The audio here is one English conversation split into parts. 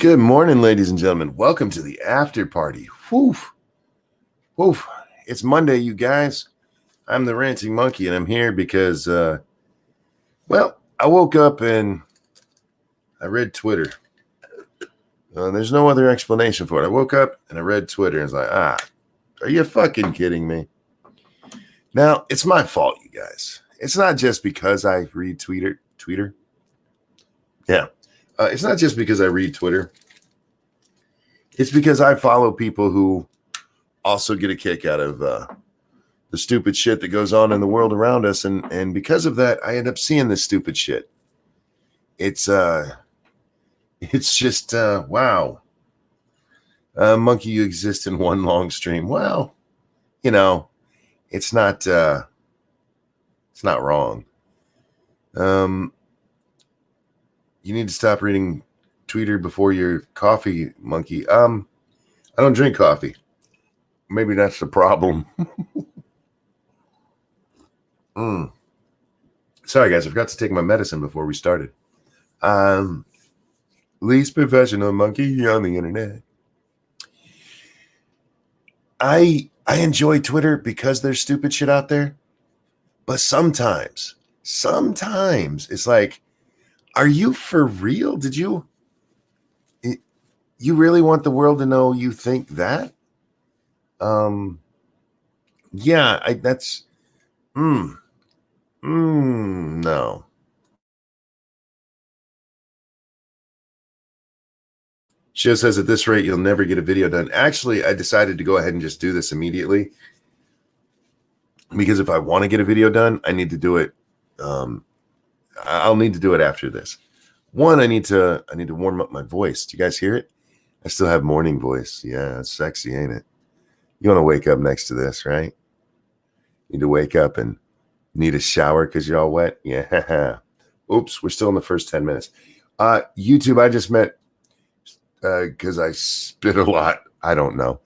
Good morning, ladies and gentlemen. Welcome to the after party. Woof. Woof. It's Monday, you guys. I'm the Ranting Monkey, and I'm here because, I woke up and I read Twitter. There's no other explanation for it. I woke up and I read Twitter and was like, are you fucking kidding me? Now, it's my fault, you guys. It's not just because I read Twitter. Yeah. It's not just because I read Twitter. It's because I follow people who also get a kick out of the stupid shit that goes on in the world around us. And because of that, I end up seeing this stupid shit. It's just, wow. Monkey, you exist in one long stream. Well, it's not wrong. You need to stop reading Twitter before your coffee, Monkey. I don't drink coffee. Maybe that's the problem. Sorry, guys. I forgot to take my medicine before we started. Least professional monkey on the internet. I enjoy Twitter because there's stupid shit out there. But sometimes it's like, are you for real? Did you really want the world to know you think that? No. Show says at this rate, you'll never get a video done. Actually, I decided to go ahead and just do this immediately. Because if I want to get a video done, I need to do it. I'll need to do it after this. One, I need to warm up my voice. Do you guys hear it? I still have morning voice. Yeah, it's sexy, ain't it? You want to wake up next to this, right? Need to wake up and need a shower because you're all wet. Yeah. Oops, we're still in the first 10 minutes. YouTube, I just met because I spit a lot. I don't know.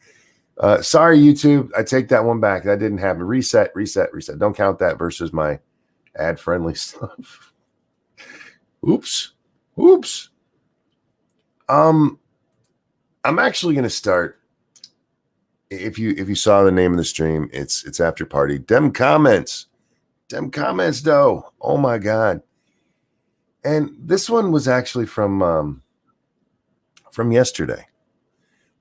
Sorry, YouTube. I take that one back. That didn't happen. Reset. Don't count that versus my ad-friendly stuff. Oops. I'm actually going to start. If you saw the name of the stream, it's after party. Dem comments though. Oh my god. And this one was actually from yesterday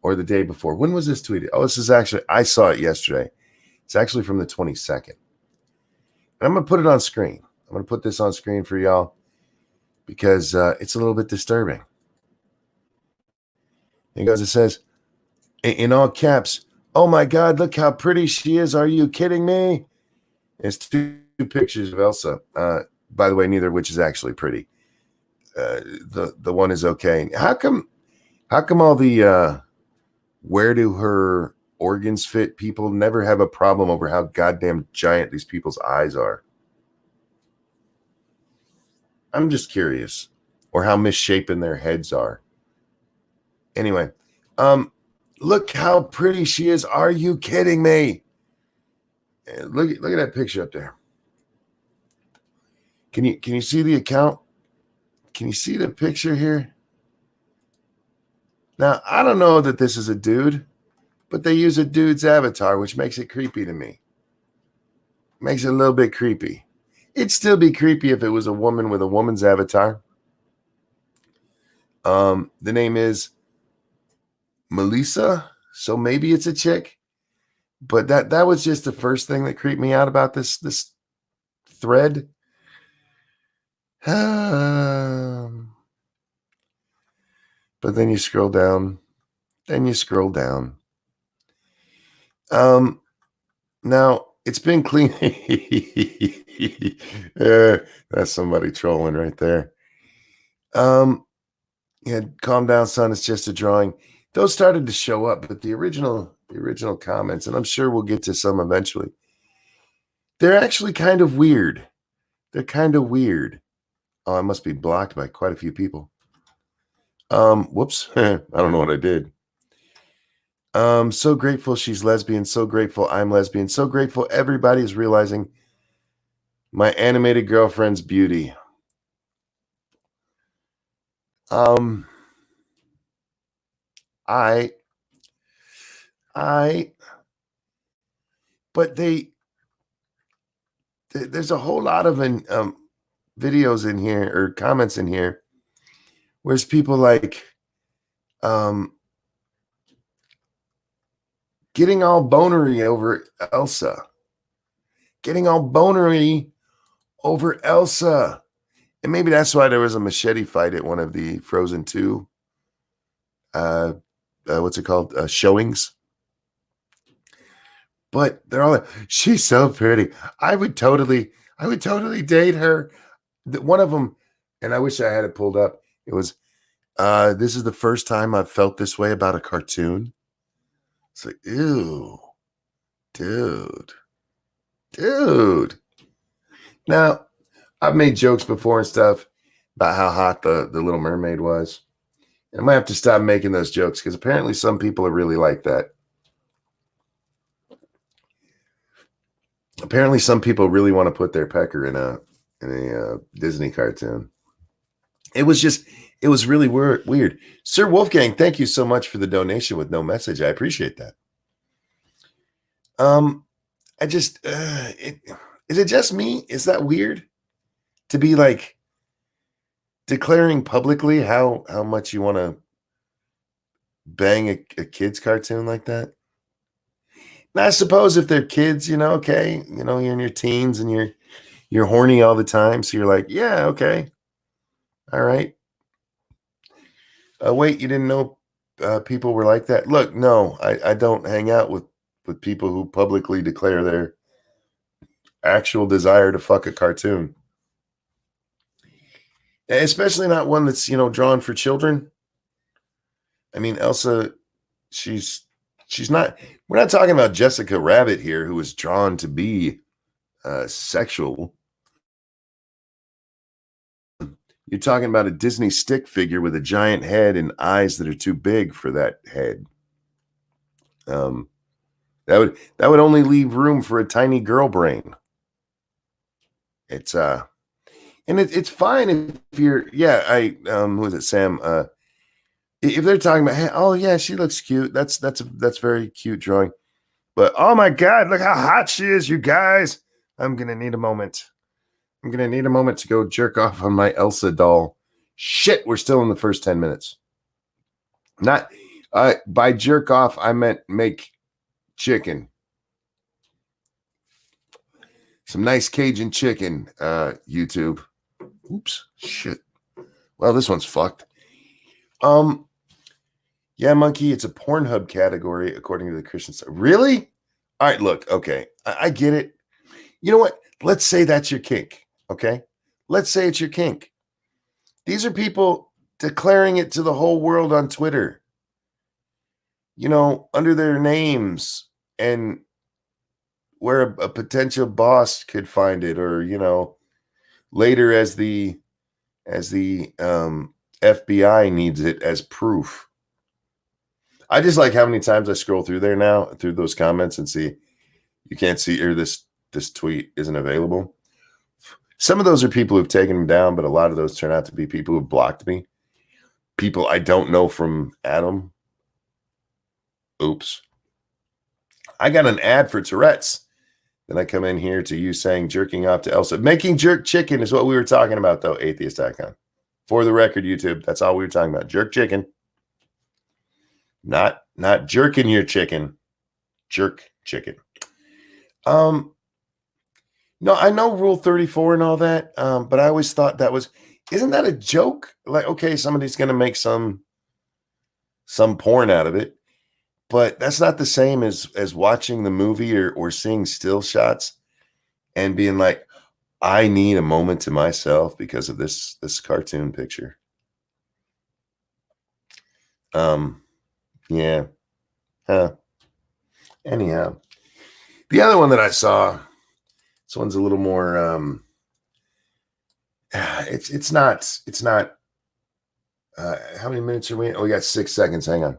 or the day before. When was this tweeted? Oh, this is actually, I saw it yesterday. It's actually from the 22nd. And I'm going to put it on screen. I'm going to put this on screen for y'all because it's a little bit disturbing. Because it says in all caps, "Oh my God, look how pretty she is. Are you kidding me?" It's two pictures of Elsa. By the way, neither of which is actually pretty. The one is okay. How come all the where do her organs fit people never have a problem over how goddamn giant these people's eyes are? I'm just curious. Or how misshapen their heads are. Anyway, look how pretty she is. Are you kidding me? Look at that picture up there. Can you see the account? Can you see the picture here? Now, I don't know that this is a dude, but they use a dude's avatar, which makes it creepy to me. Makes it a little bit creepy. It'd still be creepy if it was a woman with a woman's avatar. The name is Melissa, so maybe it's a chick. But that was just the first thing that creeped me out about this thread. But then you scroll down. Now it's been clean. That's somebody trolling right there. Yeah, calm down, son. It's just a drawing. Those started to show up, but the original comments, and I'm sure we'll get to some eventually. They're actually kind of weird. They're kind of weird. Oh, I must be blocked by quite a few people. Whoops. I don't know what I did. So grateful she's lesbian. So grateful I'm lesbian. So grateful everybody is realizing my animated girlfriend's beauty. But there's a whole lot of videos in here or comments in here where's people like getting all bonery over Elsa. Getting all bonery over Elsa. And maybe that's why there was a machete fight at one of the Frozen 2 what's it called? Showings. But they're all like, she's so pretty. I would totally date her. One of them, and I wish I had it pulled up. It was, this is the first time I've felt this way about a cartoon. It's like, ew, dude. Now, I've made jokes before and stuff about how hot the Little Mermaid was. I might have to stop making those jokes because apparently some people are really like that. Apparently some people really want to put their pecker in a Disney cartoon. It was really weird. Sir Wolfgang, thank you so much for the donation with no message. I appreciate that. I just, is it just me? Is that weird to be like declaring publicly how much you want to bang a kid's cartoon like that? Now, I suppose if they're kids, okay, you're in your teens and you're horny all the time, so you're like, yeah, okay, all right. Wait, you didn't know people were like that? Look, no, I don't hang out with people who publicly declare their actual desire to fuck a cartoon, especially not one that's drawn for children. I mean, Elsa, she's not. We're not talking about Jessica Rabbit here, who was drawn to be sexual. You're talking about a Disney stick figure with a giant head and eyes that are too big for that head. That would only leave room for a tiny girl brain. It's and it's fine if you're who is it, Sam? If they're talking about, hey, oh yeah, she looks cute. That's very cute drawing. But oh my God, look how hot she is, you guys. I'm gonna need a moment. To go jerk off on my Elsa doll. Shit, we're still in the first 10 minutes. Not by jerk off, I meant make chicken. Some nice Cajun chicken, YouTube. Oops, shit. Well, this one's fucked. Yeah, Monkey, it's a Pornhub category according to the Christian side. Really? All right, look, okay. I get it. You know what? Let's say that's your kink, okay? Let's say it's your kink. These are people declaring it to the whole world on Twitter, under their names and where a potential boss could find it, or, later as the FBI needs it as proof. I just like how many times I scroll through there now, through those comments, and see you can't see, or this tweet isn't available. Some of those are people who've taken them down, but a lot of those turn out to be people who've blocked me. People I don't know from Adam. Oops. I got an ad for Tourette's. Then I come in here to you saying jerking off to Elsa. Making jerk chicken is what we were talking about, though, atheist.com. For the record, YouTube, that's all we were talking about. Jerk chicken. Not jerking your chicken. Jerk chicken. No, I know Rule 34 and all that, but I always thought isn't that a joke? Like, okay, somebody's going to make some porn out of it, but that's not the same as watching the movie or seeing still shots and being like, I need a moment to myself because of this cartoon picture. Yeah. Huh. Anyhow, the other one that I saw, this one's a little more, it's not, how many minutes are we in? Oh, we got 6 seconds. Hang on.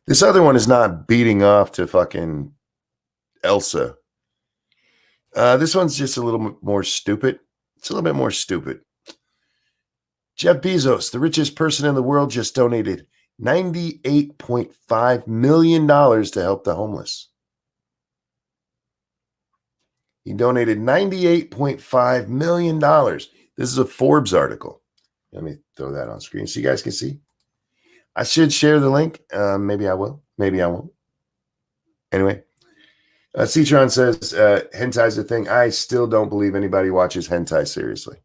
This other one is not beating off to fucking Elsa. This one's just a little more stupid. It's a little bit more stupid. Jeff Bezos, the richest person in the world, just donated $98.5 million to help the homeless. He donated $98.5 million. This is a Forbes article. Let me throw that on screen so you guys can see. I should share the link. Maybe I will. Maybe I won't. Anyway, Citron says, hentai's a thing. I still don't believe anybody watches hentai seriously.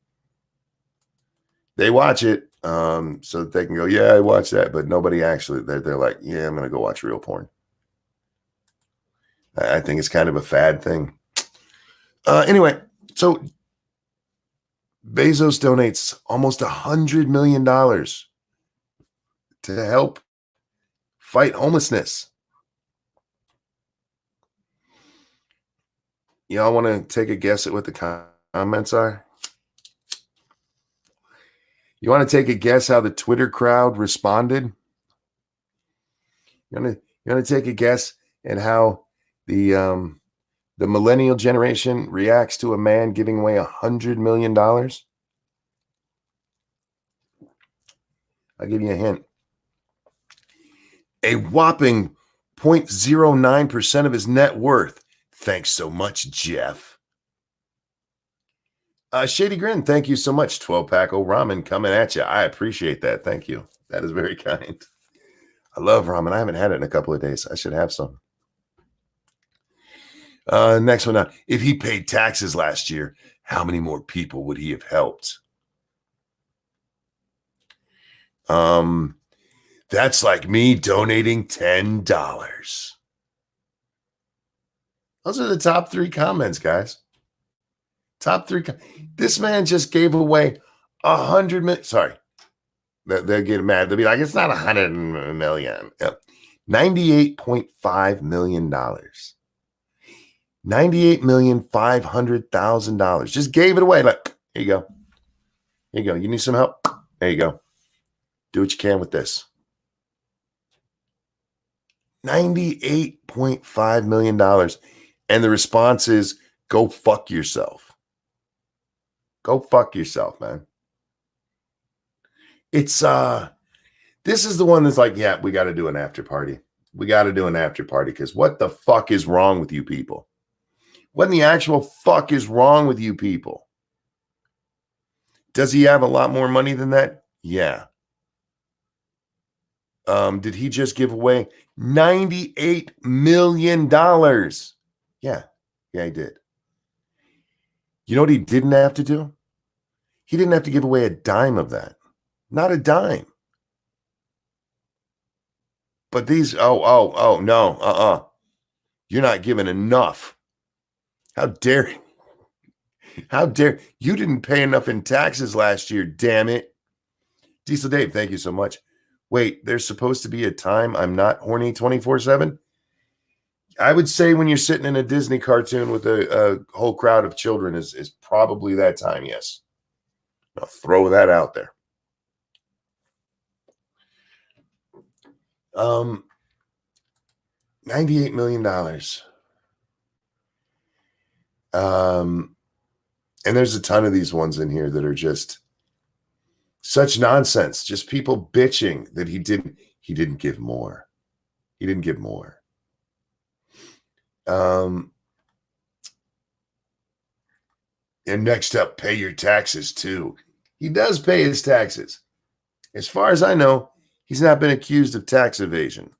They watch it so that they can go, yeah, I watch that. But nobody actually, they're like, yeah, I'm going to go watch real porn. I think it's kind of a fad thing. Anyway, so Bezos donates almost $100 million to help fight homelessness. Y'all want to take a guess at what the comments are? You want to take a guess how the Twitter crowd responded? You want to take a guess at how the millennial generation reacts to a man giving away $100 million? I'll give you a hint. A whopping 0.09% of his net worth. Thanks so much, Jeff. Shady Grin, thank you so much. 12-pack of ramen coming at you. I appreciate that. Thank you. That is very kind. I love ramen. I haven't had it in a couple of days. I should have some. Next one. If he paid taxes last year, how many more people would he have helped? That's like me donating $10. Those are the top 3 comments, guys. Top 3. This man just gave away 100 million. Sorry. They'll get mad. They'll be like, it's not 100 million. Yep. $98.5 million. $98,500,000. Just gave it away. Like, here you go. Here you go. You need some help? There you go. Do what you can with this. $98.5 million. And the response is, go fuck yourself. Go fuck yourself, man. It's this is the one that's like, yeah, we got to do an after party. We got to do an after party because what the fuck is wrong with you people? What in the actual fuck is wrong with you people? Does he have a lot more money than that? Yeah. Did he just give away $98 million? Yeah, he did. You know what he didn't have to do? He didn't have to give away a dime of that. Not a dime. But these, no, you're not giving enough. How dare you? How dare you didn't pay enough in taxes last year, damn it. Diesel Dave, thank you so much. Wait, there's supposed to be a time I'm not horny 24/7? I would say when you're sitting in a Disney cartoon with a whole crowd of children is probably that time, yes. I'll throw that out there. $98 million. And there's a ton of these ones in here that are just such nonsense. Just people bitching that he didn't give more. He didn't give more. And next up, pay your taxes too. He does pay his taxes. As far as I know, he's not been accused of tax evasion.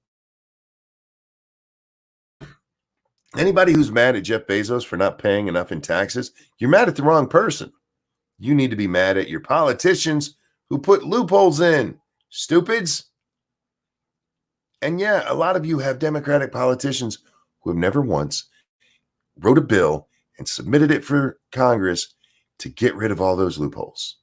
Anybody who's mad at Jeff Bezos for not paying enough in taxes, you're mad at the wrong person. You need to be mad at your politicians who put loopholes in. Stupids. And yeah, a lot of you have Democratic politicians who have never once wrote a bill and submitted it for Congress to get rid of all those loopholes.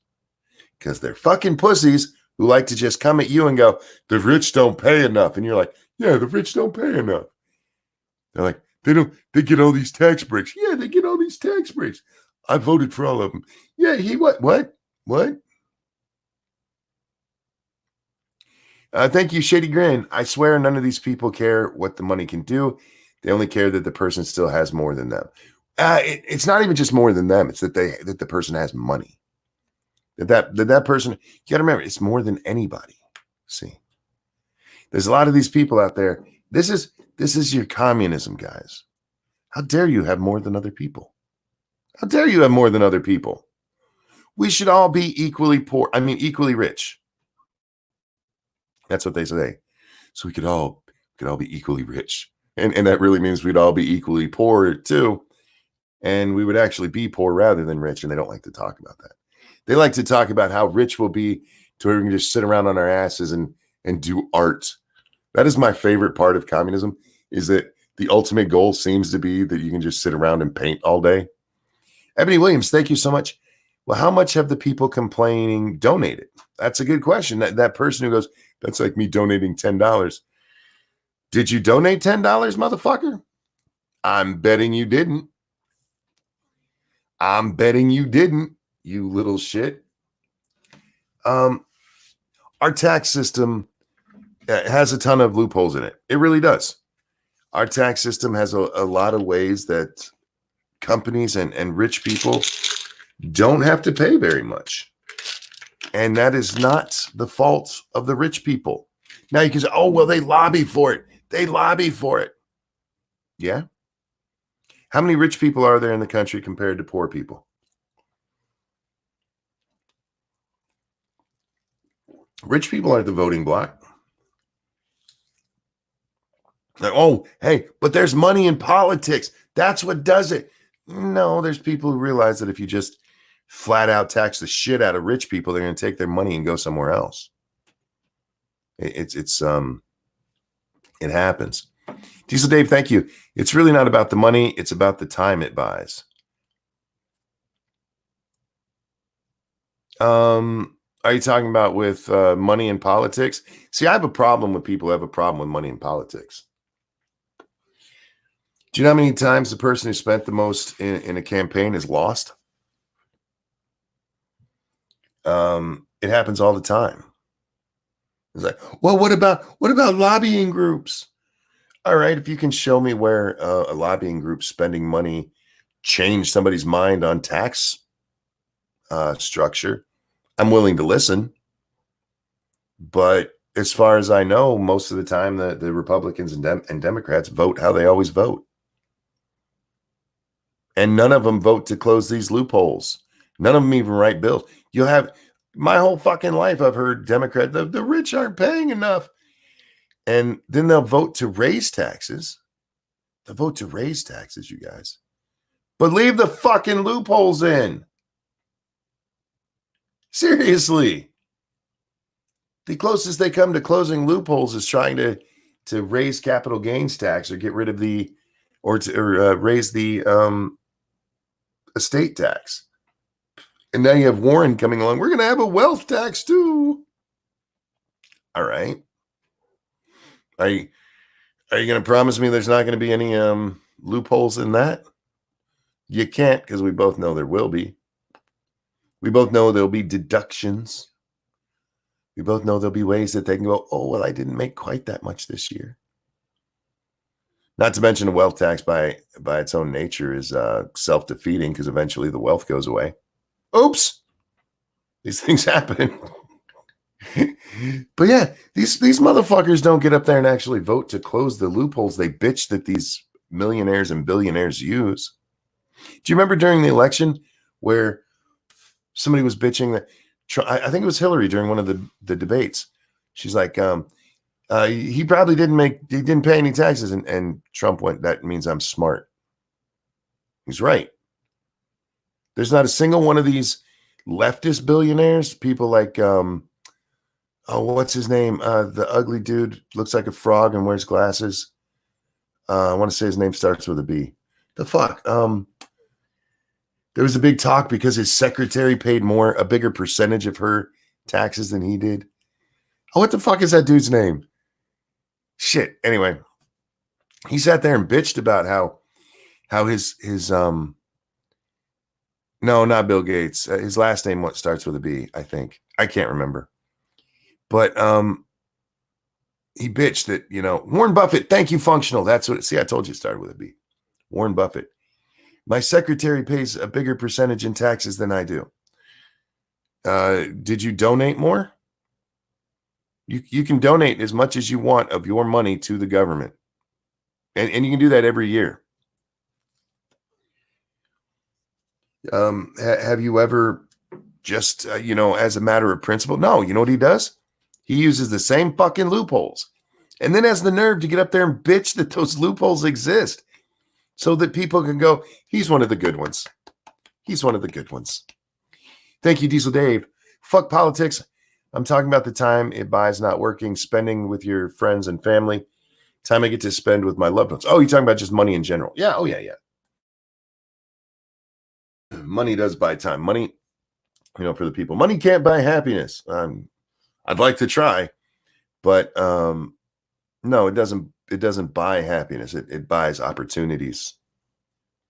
Because they're fucking pussies who like to just come at you and go, the rich don't pay enough. And you're like, yeah, the rich don't pay enough. They're like, they get all these tax breaks. Yeah, they get all these tax breaks. I voted for all of them. Yeah, what? Thank you, Shady Grin. I swear none of these people care what the money can do. They only care that the person still has more than them. It's not even just more than them. It's that the person has money. That person, you got to remember, it's more than anybody. See, there's a lot of these people out there. This is your communism, guys. How dare you have more than other people? How dare you have more than other people? We should all be equally poor. I mean, equally rich. That's what they say. So we could all be equally rich. And that really means we'd all be equally poor too. And we would actually be poor rather than rich. And they don't like to talk about that. They like to talk about how rich we'll be to where we can just sit around on our asses and do art. That is my favorite part of communism, is that the ultimate goal seems to be that you can just sit around and paint all day. Ebony Williams, thank you so much. Well, how much have the people complaining donated? That's a good question. That person who goes, that's like me donating $10. Did you donate $10, motherfucker? I'm betting you didn't. I'm betting you didn't, you little shit. Our tax system has a ton of loopholes in it. It really does. Our tax system has a lot of ways that companies and rich people don't have to pay very much. And that is not the fault of the rich people. Now you can say, oh, well, they lobby for it. They lobby for it. Yeah. How many rich people are there in the country compared to poor people? Rich people aren't the voting bloc. Like, oh, hey, but there's money in politics. That's what does it. No, there's people who realize that if you just flat out tax the shit out of rich people, they're going to take their money and go somewhere else. It happens. Diesel Dave, thank you. It's really not about the money. It's about the time it buys. Are you talking about with money in politics? See, I have a problem with people who have a problem with money in politics. Do you know how many times the person who spent the most in a campaign is lost? It happens all the time. It's like, well, what about lobbying groups? All right, if you can show me where a lobbying group spending money changed somebody's mind on tax structure, I'm willing to listen. But as far as I know, most of the time the Republicans and Democrats vote how they always vote. And none of them vote to close these loopholes. None of them even write bills. You'll have my whole fucking life, I've heard Democrat, the rich aren't paying enough. And then they'll vote to raise taxes. They'll vote to raise taxes, you guys. But leave the fucking loopholes in. Seriously. The closest they come to closing loopholes is trying to raise capital gains tax or get rid of raise the estate tax. And now you have Warren coming along. We're going to have a wealth tax too. All right. Are you going to promise me there's not going to be any loopholes in that? You can't, because we both know there will be. We both know there'll be deductions. We both know there'll be ways that they can go, oh, well, I didn't make quite that much this year. Not to mention a wealth tax by its own nature is self-defeating, because eventually the wealth goes away. Oops. These things happen. But yeah, these motherfuckers don't get up there and actually vote to close the loopholes they bitch that these millionaires and billionaires use. Do you remember during the election where somebody was bitching that I think it was Hillary during one of the debates? She's like, he probably didn't pay any taxes. And Trump went, that means I'm smart. He's right. There's not a single one of these leftist billionaires, people like, what's his name? The ugly dude, looks like a frog and wears glasses. I want to say his name starts with a B. The fuck? There was a big talk because his secretary paid a bigger percentage of her taxes than he did. Oh, what the fuck is that dude's name? Shit. Anyway, he sat there and bitched about how his no, not Bill Gates. His last name starts with a B, I think. I can't remember. But he bitched that, Warren Buffett, thank you, functional. That's what, see, I told you it started with a B. Warren Buffett. My secretary pays a bigger percentage in taxes than I do. Did you donate more? You can donate as much as you want of your money to the government. And you can do that every year. Have you ever just, as a matter of principle? No, you know what he does? He uses the same fucking loopholes and then has the nerve to get up there and bitch that those loopholes exist so that people can go, he's one of the good ones. He's one of the good ones. Thank you, Diesel Dave. Fuck politics. I'm talking about the time it buys not working, spending with your friends and family, time I get to spend with my loved ones. Oh, you're talking about just money in general. Yeah. Oh, yeah. Money does buy time. Money, for the people. Money can't buy happiness. I'd like to try, but no, it doesn't. It doesn't buy happiness. It buys opportunities.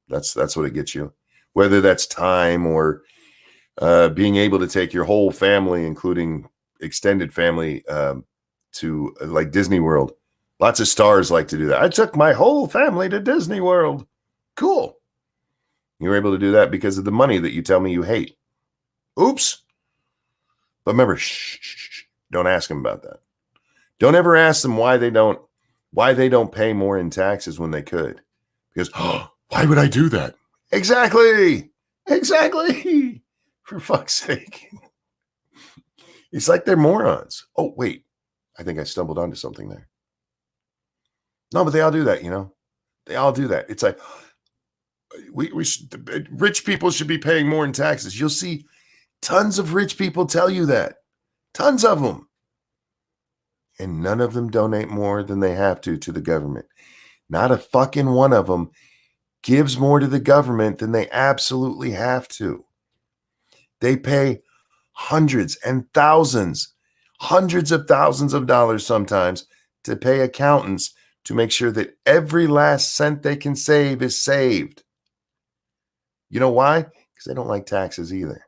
That's what it gets you. Whether that's time or being able to take your whole family, including extended family, to like Disney World. Lots of stars like to do that. I took my whole family to Disney World. Cool. You were able to do that because of the money that you tell me you hate. Oops. But remember, shh, don't ask them about that. Don't ever ask them why they don't pay more in taxes when they could. Because, why would I do that? Exactly. For fuck's sake. It's like they're morons. Oh, wait. I think I stumbled onto something there. No, but they all do that, They all do that. It's like, rich people should be paying more in taxes. You'll see tons of rich people tell you that. Tons of them. And none of them donate more than they have to the government. Not a fucking one of them gives more to the government than they absolutely have to. They pay hundreds and thousands, hundreds of thousands of dollars sometimes to pay accountants to make sure that every last cent they can save is saved. You know why? Because they don't like taxes either.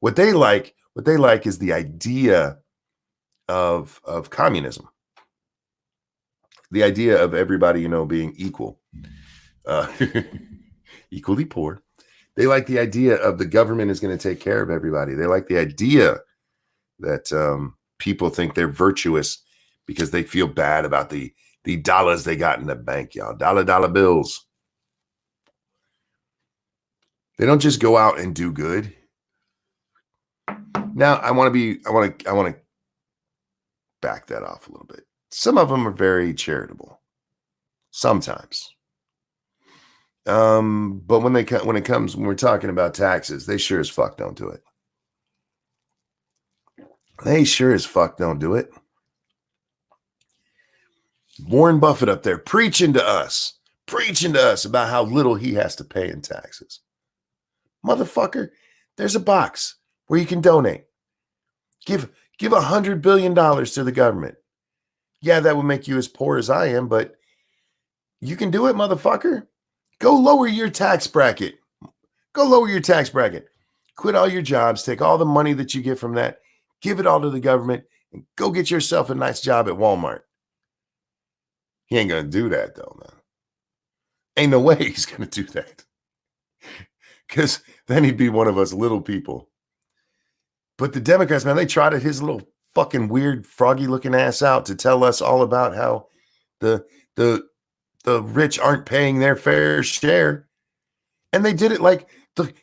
What they like is the idea of communism. The idea of everybody, being equal, equally poor. They like the idea of the government is going to take care of everybody. They like the idea that people think they're virtuous because they feel bad about the dollars they got in the bank, y'all. Dollar bills. They don't just go out and do good. Now, I want to back that off a little bit. Some of them are very charitable. Sometimes. But when we're talking about taxes, they sure as fuck don't do it. They sure as fuck don't do it. Warren Buffett up there preaching to us about how little he has to pay in taxes. Motherfucker, there's a box where you can donate. Give $100 billion to the government. Yeah, that would make you as poor as I am, but you can do it, motherfucker. Go lower your tax bracket. Quit all your jobs. Take all the money that you get from that. Give it all to the government and go get yourself a nice job at Walmart. He ain't going to do that, though, man. Ain't no way he's going to do that. Because then he'd be one of us little people. But the Democrats, man, they trotted his little fucking weird froggy looking ass out to tell us all about how the rich aren't paying their fair share. And they did it like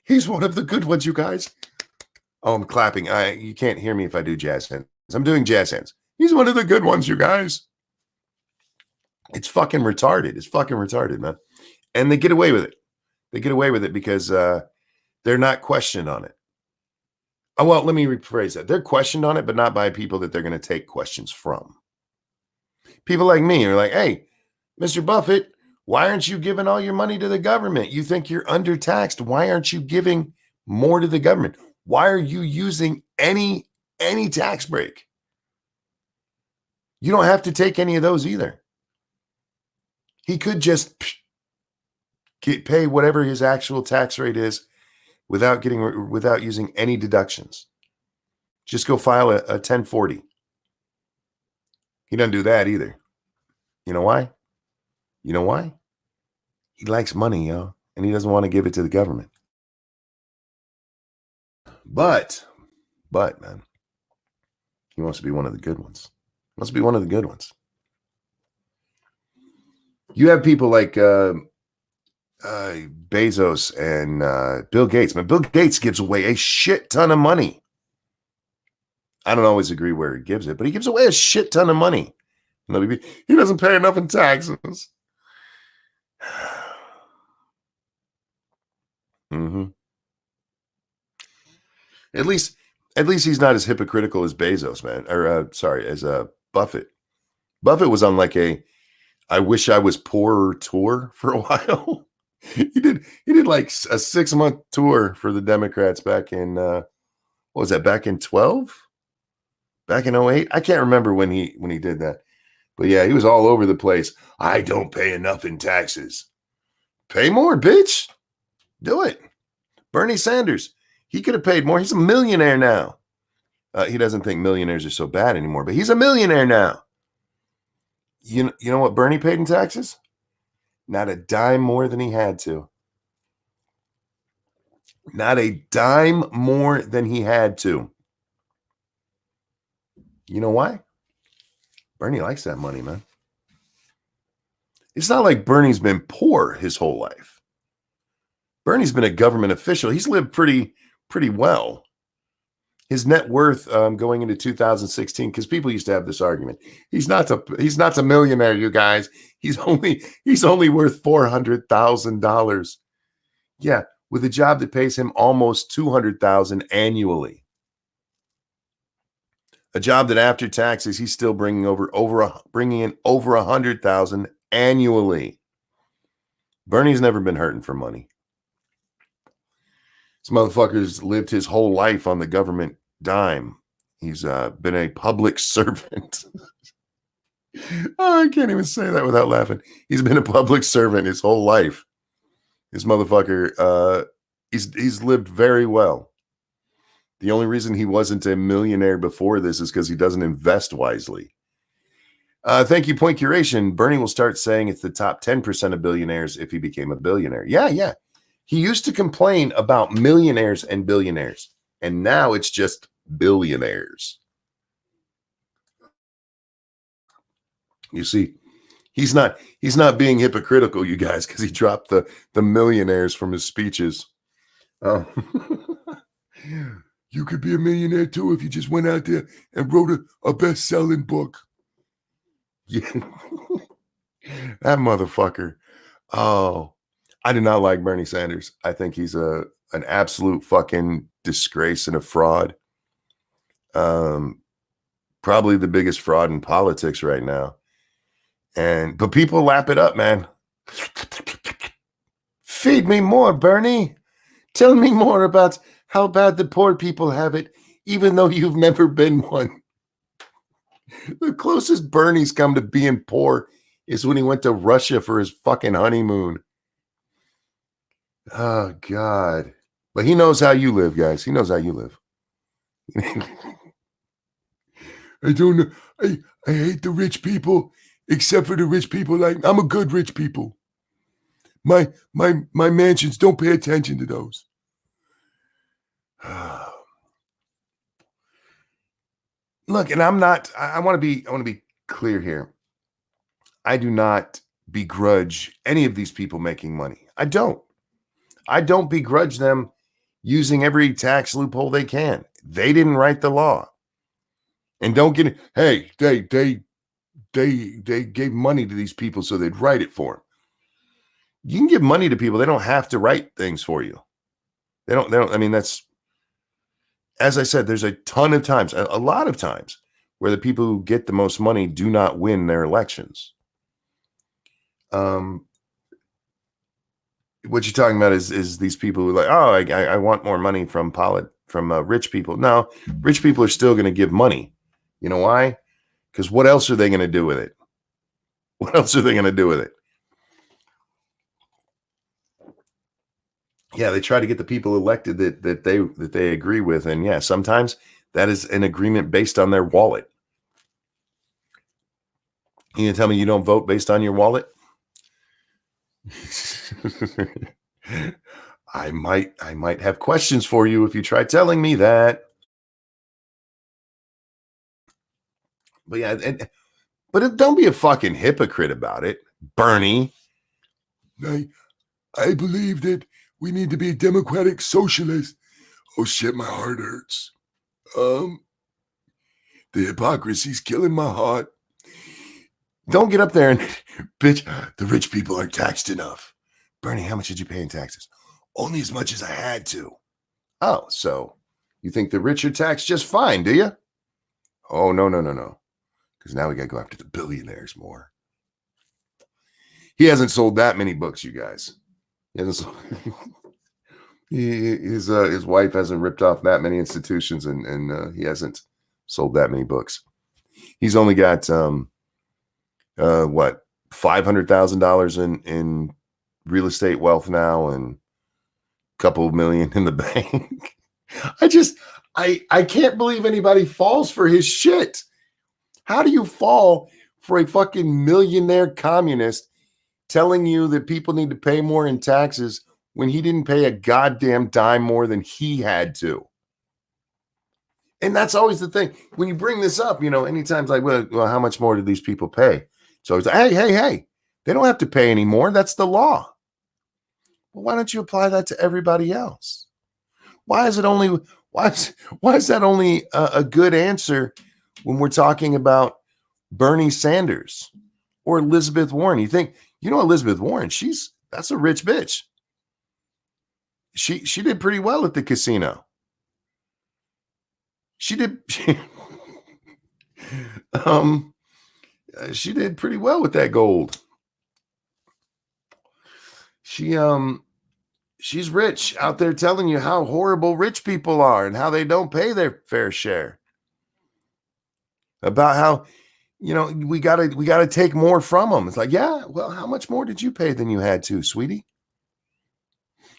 he's one of the good ones, you guys. Oh, I'm clapping. You can't hear me if I do jazz hands. I'm doing jazz hands. He's one of the good ones, you guys. It's fucking retarded. It's fucking retarded, man. And they get away with it. They get away with it because they're not questioned on it. Oh, well, let me rephrase that. They're questioned on it, but not by people that they're going to take questions from. People like me are like, hey, Mr. Buffett, why aren't you giving all your money to the government? You think you're undertaxed. Why aren't you giving more to the government? Why are you using any tax break? You don't have to take any of those either. He could just pay whatever his actual tax rate is without using any deductions. Just go file a 1040. He doesn't do that either. You know why? He likes money, y'all, and he doesn't want to give it to the government. But But man, he wants to be one of the good ones. Must be one of the good ones. You have people like Bezos and Bill Gates. Man, Bill Gates gives away a shit ton of money. I don't always agree where he gives it, but he gives away a shit ton of money. He doesn't pay enough in taxes. Mm-hmm. At least he's not as hypocritical as Bezos, man. Or as Buffett. Buffett was on like a "I wish I was poorer" tour for a while. he did like a 6-month tour for the Democrats back in what was that? Back in 12? Back in 08? I can't remember when he did that. But yeah, he was all over the place. I don't pay enough in taxes. Pay more, bitch. Do it. Bernie Sanders, he could have paid more. He's a millionaire now. He doesn't think millionaires are so bad anymore, but he's a millionaire now. You know what Bernie paid in taxes? Not a dime more than he had to. Not a dime more than he had to. You know why? Bernie likes that money, man. It's not like Bernie's been poor his whole life. Bernie's been a government official. He's lived pretty well. His net worth going into 2016, because people used to have this argument. He's not a millionaire, you guys. He's only worth $400,000. Yeah, with a job that pays him almost $200,000 annually. A job that after taxes he's still bringing in over $100,000 annually. Bernie's never been hurting for money. This motherfucker's lived his whole life on the government dime. He's been a public servant. Oh, I can't even say that without laughing. He's been a public servant his whole life. This motherfucker, he's lived very well. The only reason he wasn't a millionaire before this is because he doesn't invest wisely. Thank you, Point Curation. Bernie will start saying it's the top 10% of billionaires if he became a billionaire. Yeah. He used to complain about millionaires and billionaires, and now it's just billionaires. You see, he's not being hypocritical, you guys, because he dropped the millionaires from his speeches. You could be a millionaire too if you just went out there and wrote a best-selling book. Yeah. That motherfucker. Oh, I do not like Bernie Sanders. I think he's an absolute fucking disgrace and a fraud. Probably the biggest fraud in politics right now. But people lap it up, man. Feed me more, Bernie. Tell me more about how bad the poor people have it, even though you've never been one. The closest Bernie's come to being poor is when he went to Russia for his fucking honeymoon. Oh, God. But he knows how you live, guys. He knows how you live. I don't know. I hate the rich people, except for the rich people like I'm a good rich people. My mansions, don't pay attention to those. Look, and I want to be clear here. I do not begrudge any of these people making money. I don't begrudge them using every tax loophole they can. They didn't write the law. And don't get it. Hey, they gave money to these people so they'd write it for them. You can give money to people. They don't have to write things for you. They don't, I mean, that's, as I said, there's a ton of times, a lot of times where the people who get the most money do not win their elections. What you're talking about is these people who are like, oh, I want more money from rich people. No, rich people are still going to give money. You know why? Because what else are they going to do with it? What else are they going to do with it? Yeah, they try to get the people elected that they agree with, and yeah, sometimes that is an agreement based on their wallet. You gonna tell me you don't vote based on your wallet? I might have questions for you if you try telling me that. But yeah, don't be a fucking hypocrite about it, Bernie. I believe that we need to be democratic socialist. Oh shit, my heart hurts. The hypocrisy's killing my heart. Don't get up there and bitch, the rich people aren't taxed enough. Bernie, how much did you pay in taxes? Only as much as I had to. Oh, so you think the rich are taxed just fine, do you? Oh, no. Because now we got to go after the billionaires more. He hasn't sold that many books, you guys. He hasn't sold... his wife hasn't ripped off that many institutions, and he hasn't sold that many books. He's only got what, $500,000 in real estate wealth now, and a couple of million in the bank. I can't believe anybody falls for his shit. How do you fall for a fucking millionaire communist telling you that people need to pay more in taxes when he didn't pay a goddamn dime more than he had to? And that's always the thing. When you bring this up, anytime like, well, how much more do these people pay? So it's like, hey, they don't have to pay anymore. That's the law. Well, why don't you apply that to everybody else? Why is that only a good answer when we're talking about Bernie Sanders or Elizabeth Warren? You think, Elizabeth Warren, that's a rich bitch. She did pretty well at the casino. She did pretty well with that gold. She's rich out there telling you how horrible rich people are and how they don't pay their fair share. About how, we gotta take more from them. It's like, yeah, well, how much more did you pay than you had to, sweetie?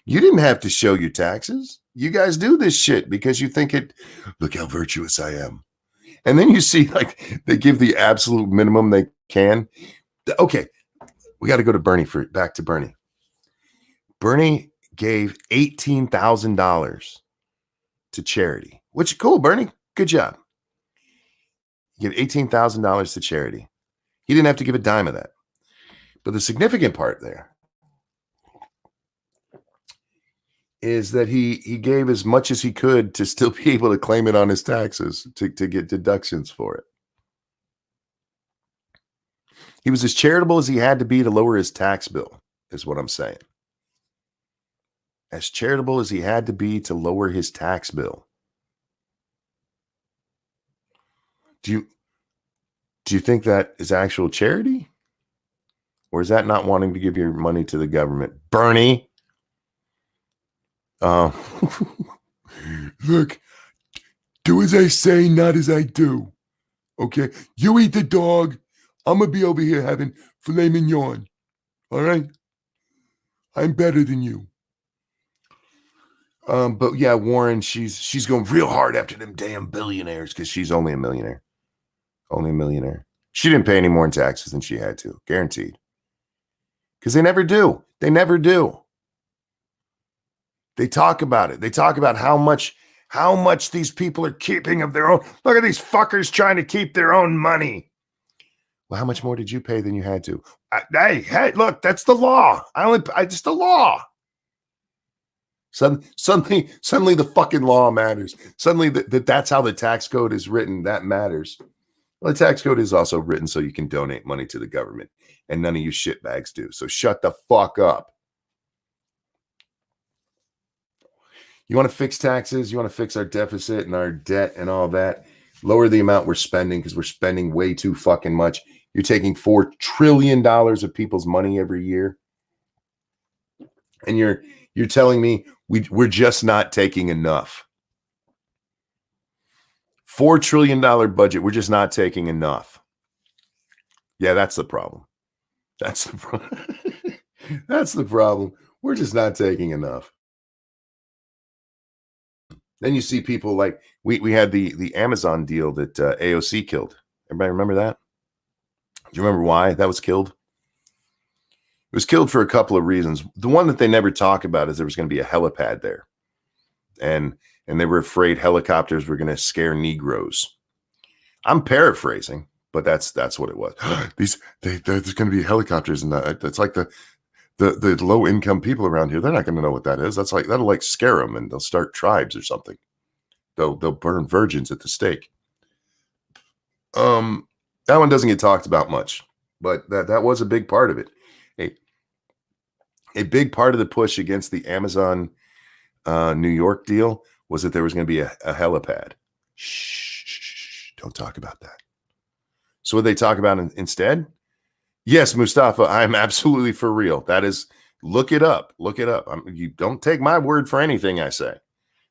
You didn't have to show your taxes. You guys do this shit because you think look how virtuous I am. And then you see, like, they give the absolute minimum they can. Okay, we got to go to Bernie back to Bernie. Bernie gave $18,000 to charity, which cool, Bernie. Good job. You give $18,000 to charity. He didn't have to give a dime of that. But the significant part there is that he gave as much as he could to still be able to claim it on his taxes, to get deductions for it. He was as charitable as he had to be to lower his tax bill, is what I'm saying. As charitable as he had to be to lower his tax bill. Do you think that is actual charity? Or is that not wanting to give your money to the government? Bernie. Look, do as I say, not as I do. Okay? You eat the dog. I'm going to be over here having filet mignon. All right? I'm better than you. But yeah, Warren, she's going real hard after them damn billionaires because she's only a millionaire. Only a millionaire. She didn't pay any more in taxes than she had to. Guaranteed. Because they never do. They never do. They talk about it. They talk about how much these people are keeping of their own. Look at these fuckers trying to keep their own money. Well, how much more did you pay than you had to? Hey, look, that's the law. It's the law. Suddenly the fucking law matters. Suddenly that's how the tax code is written. That matters. Well, the tax code is also written so you can donate money to the government, and none of you shitbags do. So shut the fuck up. You want to fix taxes? You want to fix our deficit and our debt and all that? Lower the amount we're spending because we're spending way too fucking much. You're taking $4 trillion of people's money every year. And you're telling me we're just not taking enough. $4 trillion budget. We're just not taking enough. Yeah, that's the problem. That's the problem. That's the problem. We're just not taking enough. Then you see people like we had the Amazon deal that AOC killed. Everybody remember that? Do you remember why that was killed? It was killed for a couple of reasons. The one that they never talk about is there was going to be a helipad there. And they were afraid helicopters were going to scare Negroes. I'm paraphrasing, But that's what it was. There's going to be helicopters, and that's like the low income people around here. They're not going to know what that is. That'll like scare them, and they'll start tribes or something. They'll burn virgins at the stake. That one doesn't get talked about much, but that was a big part of it. A big part of the push against the Amazon New York deal was that there was going to be a helipad. Shh, don't talk about that. So what they talk about instead? Yes, Mustafa, I'm absolutely for real. That is, look it up. Look it up. You don't take my word for anything I say.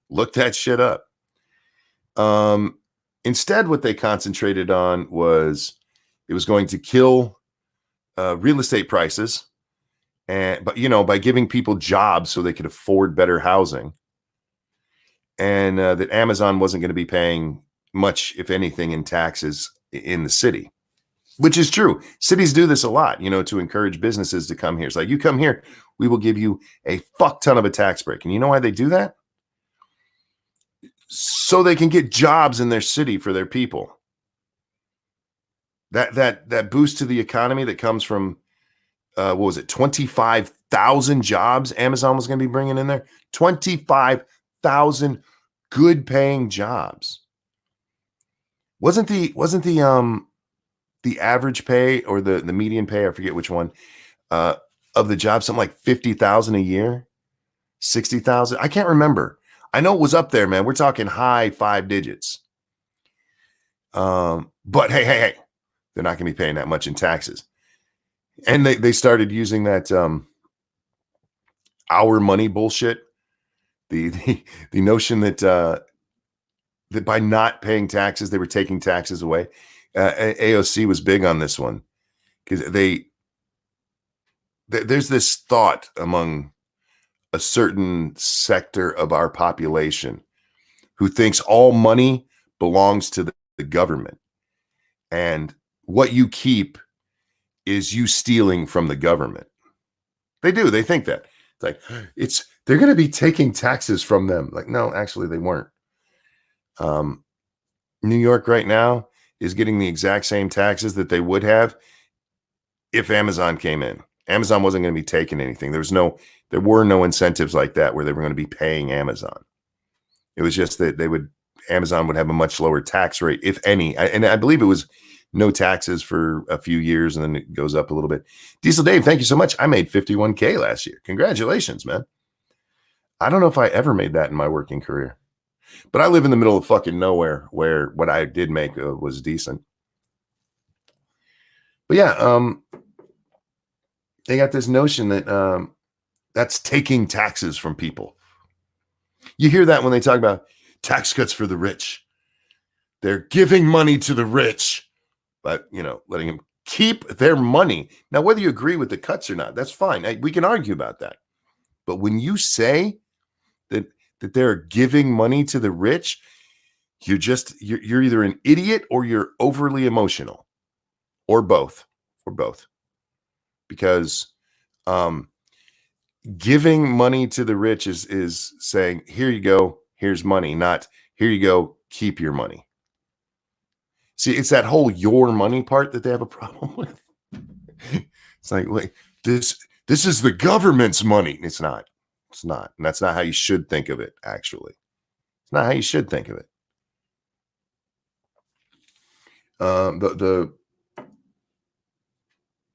Look that shit up. Instead, what they concentrated on was it was going to kill real estate prices, by giving people jobs so they could afford better housing, and that Amazon wasn't going to be paying much, if anything, in taxes in the city, which is true. Cities do this a lot, to encourage businesses to come here. It's like, you come here, we will give you a fuck ton of a tax break. And you know why they do that? So they can get jobs in their city for their people. That boost to the economy that comes from, 25,000 jobs Amazon was going to be bringing in there? 25,000 good paying jobs. Wasn't the average pay or the median pay, I forget which one, of the job, something like 50,000 a year, 60,000? I can't remember. I know it was up there, man. We're talking high 5 digits. But hey, they're not going to be paying that much in taxes. And they started using that our money bullshit. The notion that that by not paying taxes, they were taking taxes away. AOC was big on this one because there's this thought among a certain sector of our population who thinks all money belongs to the government, and what you keep is you stealing from the government. They do. They think that. It's like, they're going to be taking taxes from them. Like, no, actually they weren't. New York right now is getting the exact same taxes that they would have if Amazon came in. Amazon wasn't going to be taking anything. There were no incentives like that where they were going to be paying Amazon. It was just that Amazon would have a much lower tax rate, if any. And I believe it was no taxes for a few years, and then it goes up a little bit. Diesel Dave, thank you so much. I made $51K last year. Congratulations, man. I don't know if I ever made that in my working career, but I live in the middle of fucking nowhere where what I did make was decent. But yeah, they got this notion that that's taking taxes from people. You hear that when they talk about tax cuts for the rich. They're giving money to the rich, but, letting them keep their money. Now, whether you agree with the cuts or not, that's fine. We can argue about that. But when you say that they're giving money to the rich, you're either an idiot or you're overly emotional, or both, because giving money to the rich is saying, here you go, here's money, not here you go, keep your money. See, it's that whole your money part that they have a problem with. It's like, wait, this is the government's money. It's not. And that's not how you should think of it, actually. It's not how you should think of it.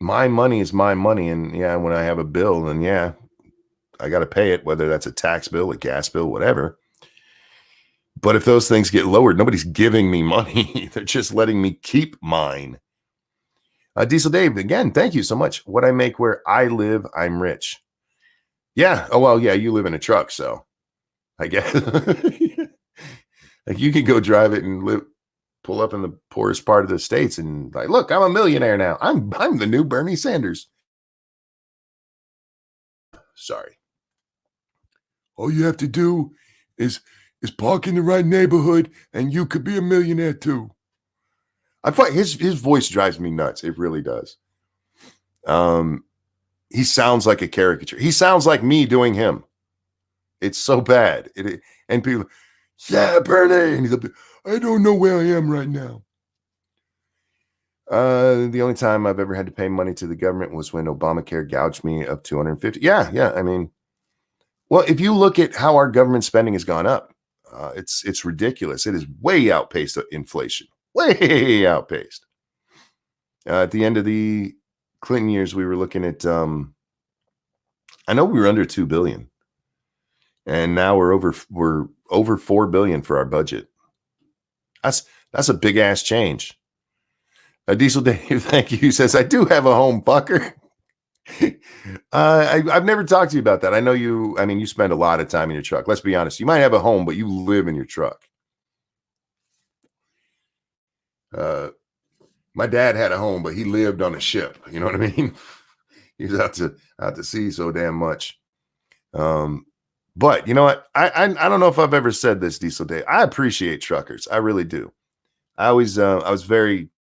My money is my money. And yeah, when I have a bill, then yeah, I got to pay it, whether that's a tax bill, a gas bill, whatever. But if those things get lowered, nobody's giving me money. They're just letting me keep mine. Diesel Dave, again, thank you so much. What I make where I live, I'm rich. Yeah. Oh, well, yeah, you live in a truck, so I guess. Like, you could go drive it and pull up in the poorest part of the states and like, look, I'm a millionaire now. I'm the new Bernie Sanders. Sorry. All you have to do is park in the right neighborhood, and you could be a millionaire too. I find his voice drives me nuts. It really does. He sounds like a caricature. He sounds like me doing him. It's so bad. And people, yeah, Bernie. And he's up there, I don't know where I am right now. The only time I've ever had to pay money to the government was when Obamacare gouged me of 250. Yeah. I mean, well, if you look at how our government spending has gone up, it's ridiculous. It is way outpaced inflation. Way outpaced. At the end of the Clinton years, we were looking at. I know we were under 2 billion, and now we're over 4 billion for our budget. That's a big ass change. Diesel Dave, thank you. He says, I do have a home, fucker. I've never talked to you about that. I know you, I mean, you spend a lot of time in your truck. Let's be honest. You might have a home, but you live in your truck. My dad had a home, but he lived on a ship. You know what I mean? He was out to sea so damn much. But you know what? I don't know if I've ever said this, Diesel Dave. I appreciate truckers. I really do. I was very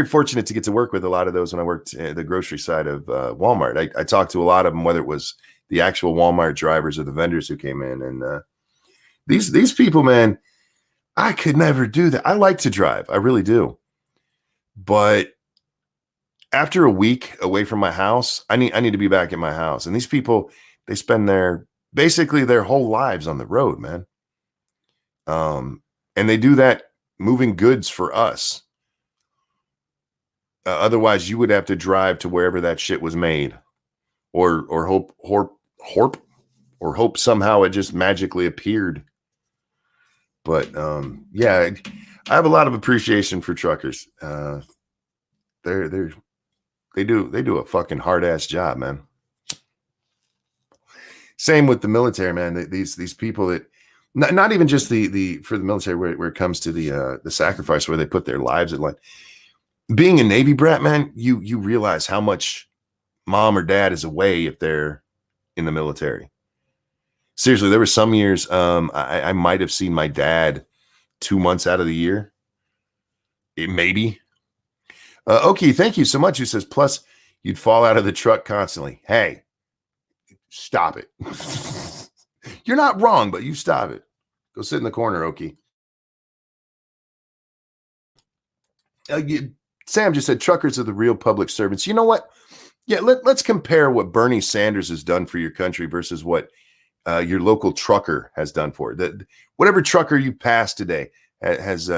fortunate to get to work with a lot of those when I worked at the grocery side of Walmart. I talked to a lot of them, whether it was the actual Walmart drivers or the vendors who came in. And these people, man, I could never do that. I like to drive. I really do. But after a week away from my house, I need to be back in my house. And these people, they spend basically their whole lives on the road, man. And they do that moving goods for us. Otherwise, you would have to drive to wherever that shit was made, or hope somehow it just magically appeared. But yeah, I have a lot of appreciation for truckers. They do a fucking hard ass job, man. Same with the military, man. These people that not even just the for the military where it comes to the sacrifice where they put their lives at line. Being a Navy brat, man, you realize how much mom or dad is away if they're in the military. Seriously, there were some years I might have seen my dad 2 months out of the year. Maybe. Okay, thank you so much. Who says, plus you'd fall out of the truck constantly. Hey, stop it. You're not wrong, but you stop it. Go sit in the corner, Okie. Sam just said truckers are the real public servants. You know what? Yeah, let's compare what Bernie Sanders has done for your country versus what your local trucker has done for it. Whatever trucker you pass today has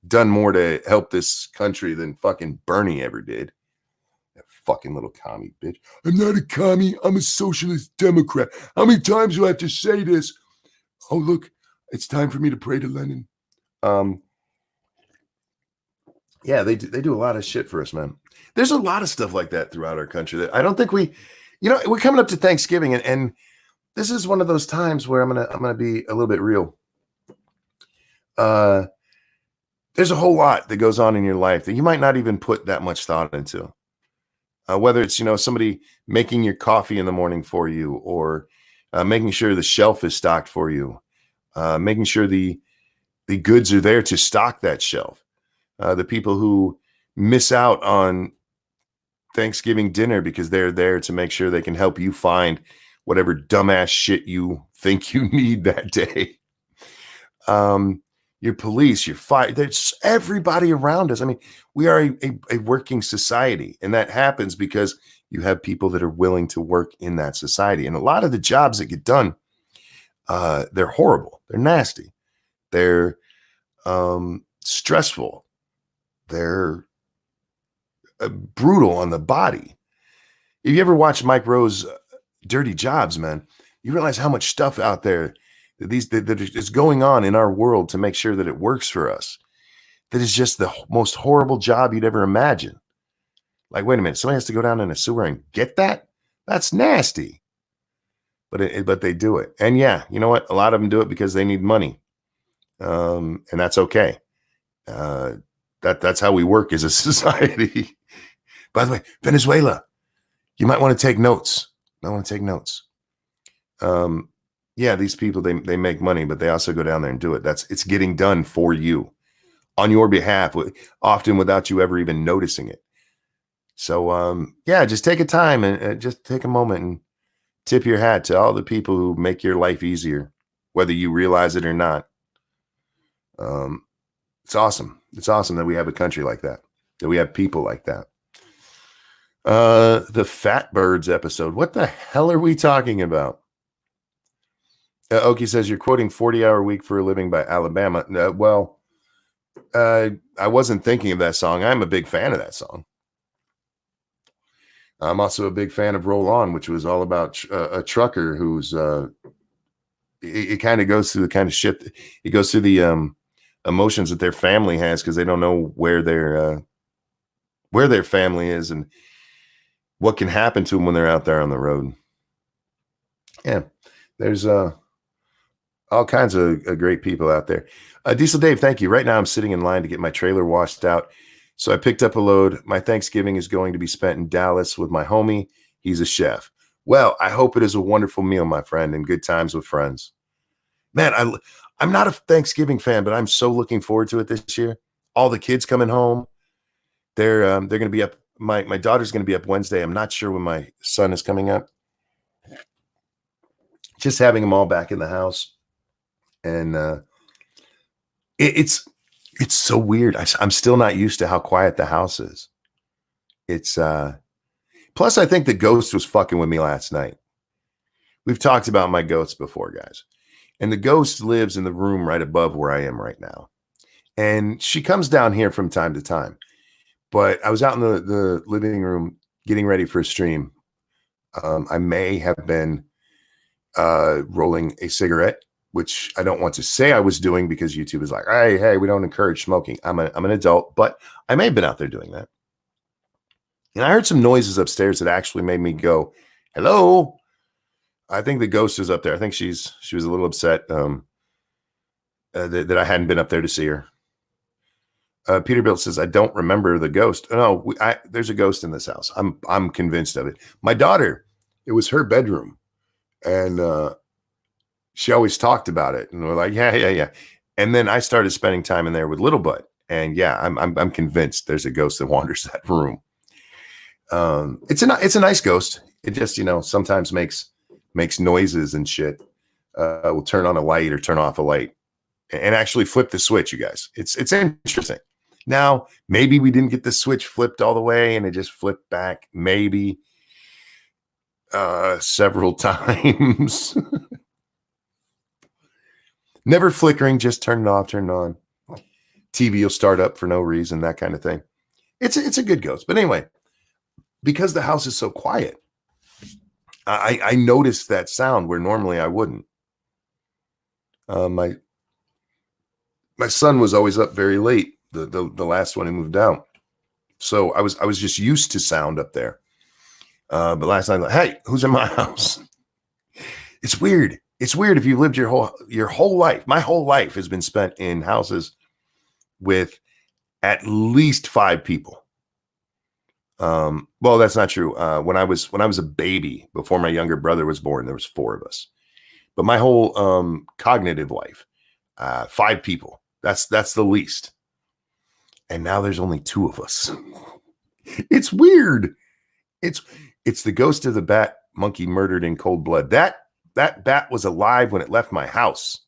done more to help this country than fucking Bernie ever did. That fucking little commie bitch. I'm not a commie. I'm a socialist Democrat. How many times do I have to say this? Oh, look, it's time for me to pray to Lenin. Yeah, they do a lot of shit for us, man. There's a lot of stuff like that throughout our country that I don't think we're coming up to Thanksgiving, and this is one of those times where I'm gonna be a little bit real. There's a whole lot that goes on in your life that you might not even put that much thought into. Whether it's somebody making your coffee in the morning for you, or making sure the shelf is stocked for you, making sure the goods are there to stock that shelf. The people who miss out on Thanksgiving dinner because they're there to make sure they can help you find whatever dumbass shit you think you need that day. Your police, your fire, there's everybody around us. I mean, we are a working society, and that happens because you have people that are willing to work in that society. And a lot of the jobs that get done, they're horrible. They're nasty. They're stressful. They're brutal on the body. If you ever watch Mike Rowe's Dirty Jobs, man, you realize how much stuff out there that is going on in our world to make sure that it works for us. That is just the most horrible job you'd ever imagine. Like, wait a minute, somebody has to go down in a sewer and get that? That's nasty. But they do it. And yeah, you know what? A lot of them do it because they need money. And that's okay. That's how we work as a society. By the way, Venezuela, you might want to take notes. Yeah, these people, they make money, but they also go down there and do it. It's getting done for you on your behalf, often without you ever even noticing it. So, yeah, just take a time and just take a moment and tip your hat to all the people who make your life easier, whether you realize it or not. It's awesome. It's awesome that we have a country like that we have people like that. The Fat Birds episode. What the hell are we talking about? Oki says you're quoting 40-hour week for a living by Alabama. I wasn't thinking of that song. I'm a big fan of that song. I'm also a big fan of Roll On, which was all about a trucker who's it kind of goes through the kind of shit. It goes through the emotions that their family has because they don't know where their family is and what can happen to them when they're out there on the road. Yeah, there's all kinds of great people out there. Diesel Dave, thank you. Right now I'm sitting in line to get my trailer washed out. So I picked up a load. My Thanksgiving is going to be spent in Dallas with my homie. He's a chef. Well, I hope it is a wonderful meal, my friend, and good times with friends. Man, I'm not a Thanksgiving fan, but I'm so looking forward to it this year. All the kids coming home. They're going to be up. My daughter's going to be up Wednesday. I'm not sure when my son is coming up. Just having them all back in the house. And it's so weird. I'm still not used to how quiet the house is. It's plus I think the ghost was fucking with me last night. We've talked about my ghosts before, guys. And the ghost lives in the room right above where I am right now. And she comes down here from time to time. But I was out in the living room getting ready for a stream. I may have been rolling a cigarette, which I don't want to say I was doing because YouTube is like, hey, we don't encourage smoking. I'm an adult, but I may have been out there doing that. And I heard some noises upstairs that actually made me go, hello. I think the ghost is up there. I think she was a little upset that I hadn't been up there to see her. Peterbilt says, I don't remember the ghost. No, there's a ghost in this house. I'm convinced of it. My daughter, it was her bedroom. And she always talked about it. And we're like, yeah. And then I started spending time in there with Little Bud. And yeah, I'm convinced there's a ghost that wanders that room. It's a nice ghost. It just, sometimes makes noises and shit. Will turn on a light or turn off a light and actually flip the switch, you guys. It's interesting. Now, maybe we didn't get the switch flipped all the way and it just flipped back. Maybe several times. Never flickering, just turn it off, turn it on. TV will start up for no reason, that kind of thing. It's a good ghost. But anyway, because the house is so quiet, I noticed that sound where normally I wouldn't. My son was always up very late. The last one he moved out, so I was just used to sound up there. But last night, like, hey, who's in my house? It's weird. It's weird if you lived your whole life. My whole life has been spent in houses with at least 5 people. Well, that's not true. When I was a baby, before my younger brother was born, there was 4 of us. But my whole cognitive life, 5 people. That's the least. And now there's only 2 of us. It's weird. It's the ghost of the bat monkey murdered in cold blood. That bat was alive when it left my house.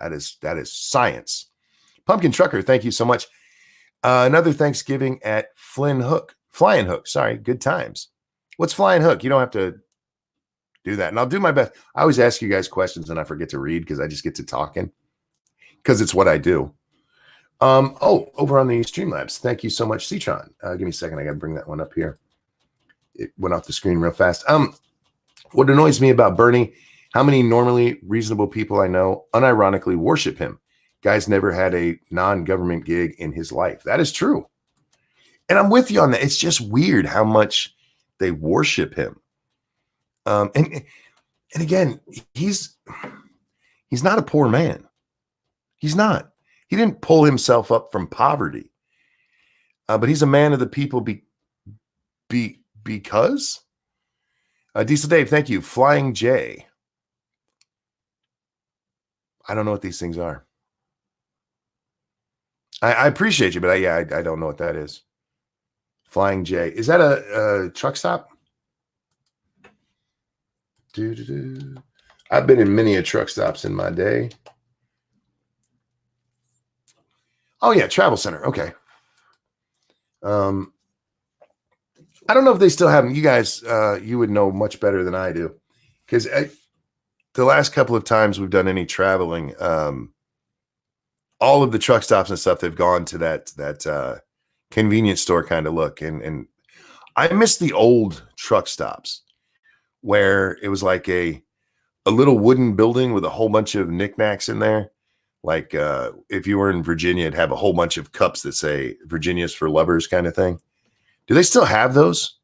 That is science. Pumpkin Trucker, thank you so much. Another Thanksgiving at Flying Hook. Sorry, good times. What's Flying Hook? You don't have to do that. And I'll do my best. I always ask you guys questions and I forget to read because I just get to talking because it's what I do. Over on the Streamlabs. Thank you so much, Citron. Give me a second. I got to bring that one up here. It went off the screen real fast. What annoys me about Bernie, how many normally reasonable people I know unironically worship him. Guy's never had a non-government gig in his life. That is true. And I'm with you on that. It's just weird how much they worship him. And again, he's not a poor man. He's not. He didn't pull himself up from poverty. But he's a man of the people because Diesel Dave, thank you. Flying J. I don't know what these things are. I appreciate you, but I don't know what that is. Flying J. Is that a truck stop? I've been in many a truck stops in my day. Oh yeah, Travel Center. Okay. I don't know if they still have them. You guys, you would know much better than I do, because the last couple of times we've done any traveling, all of the truck stops and stuff, they've gone to that convenience store kind of look, and I miss the old truck stops where it was like a little wooden building with a whole bunch of knickknacks in there. Like if you were in Virginia, it'd have a whole bunch of cups that say "Virginia's for lovers" kind of thing. Do they still have those?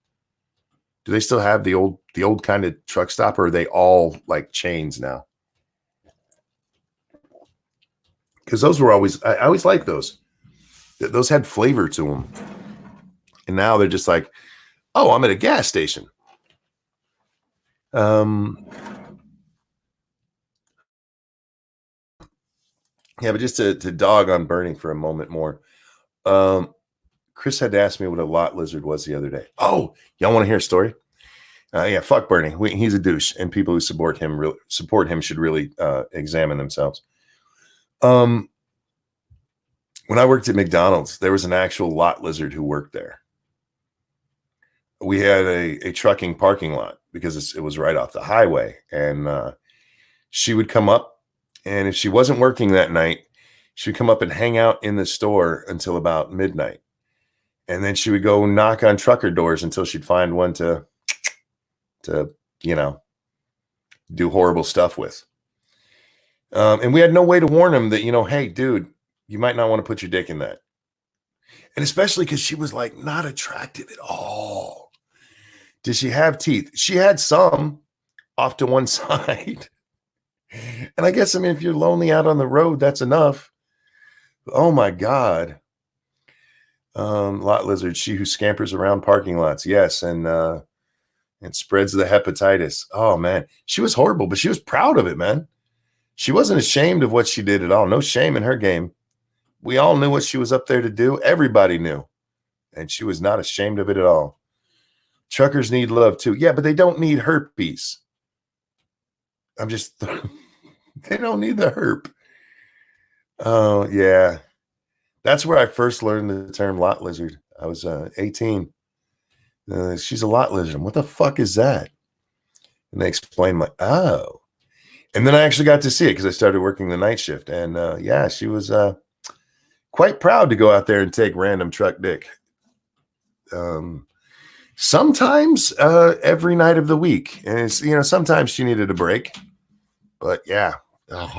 Do they still have the old kind of truck stop, or are they all like chains now? Because those were always, I always liked those. Those had flavor to them. And now they're just like, oh, I'm at a gas station. Yeah, but just to dog on burning for a moment more. Chris had to ask me what a lot lizard was the other day. Oh, y'all want to hear a story? Yeah, fuck Bernie. He's a douche, and people who support him should really examine themselves. When I worked at McDonald's, there was an actual lot lizard who worked there. We had a trucking parking lot because it was right off the highway, and she would come up, and if she wasn't working that night, she would come up and hang out in the store until about midnight, and then she would go knock on trucker doors until she'd find one to do horrible stuff with. And we had no way to warn him that, hey, dude, you might not want to put your dick in that. And especially because she was like not attractive at all. Did she have teeth? She had some off to one side. And I guess, if you're lonely out on the road, that's enough. Oh my God. Lot lizard, she who scampers around parking lots. Yes. And spreads the hepatitis. Oh man. She was horrible, but she was proud of it, man. She wasn't ashamed of what she did at all. No shame in her game. We all knew what she was up there to do. Everybody knew. And she was not ashamed of it at all. Truckers need love too. Yeah, but they don't need herpes. They don't need the herp. Oh, yeah. That's where I first learned the term lot lizard. I was 18. She's a lot lizard. What the fuck is that? And they explained oh. And then I actually got to see it because I started working the night shift. And yeah, she was quite proud to go out there and take random truck dick. Sometimes every night of the week. And it's, sometimes she needed a break. But yeah. That's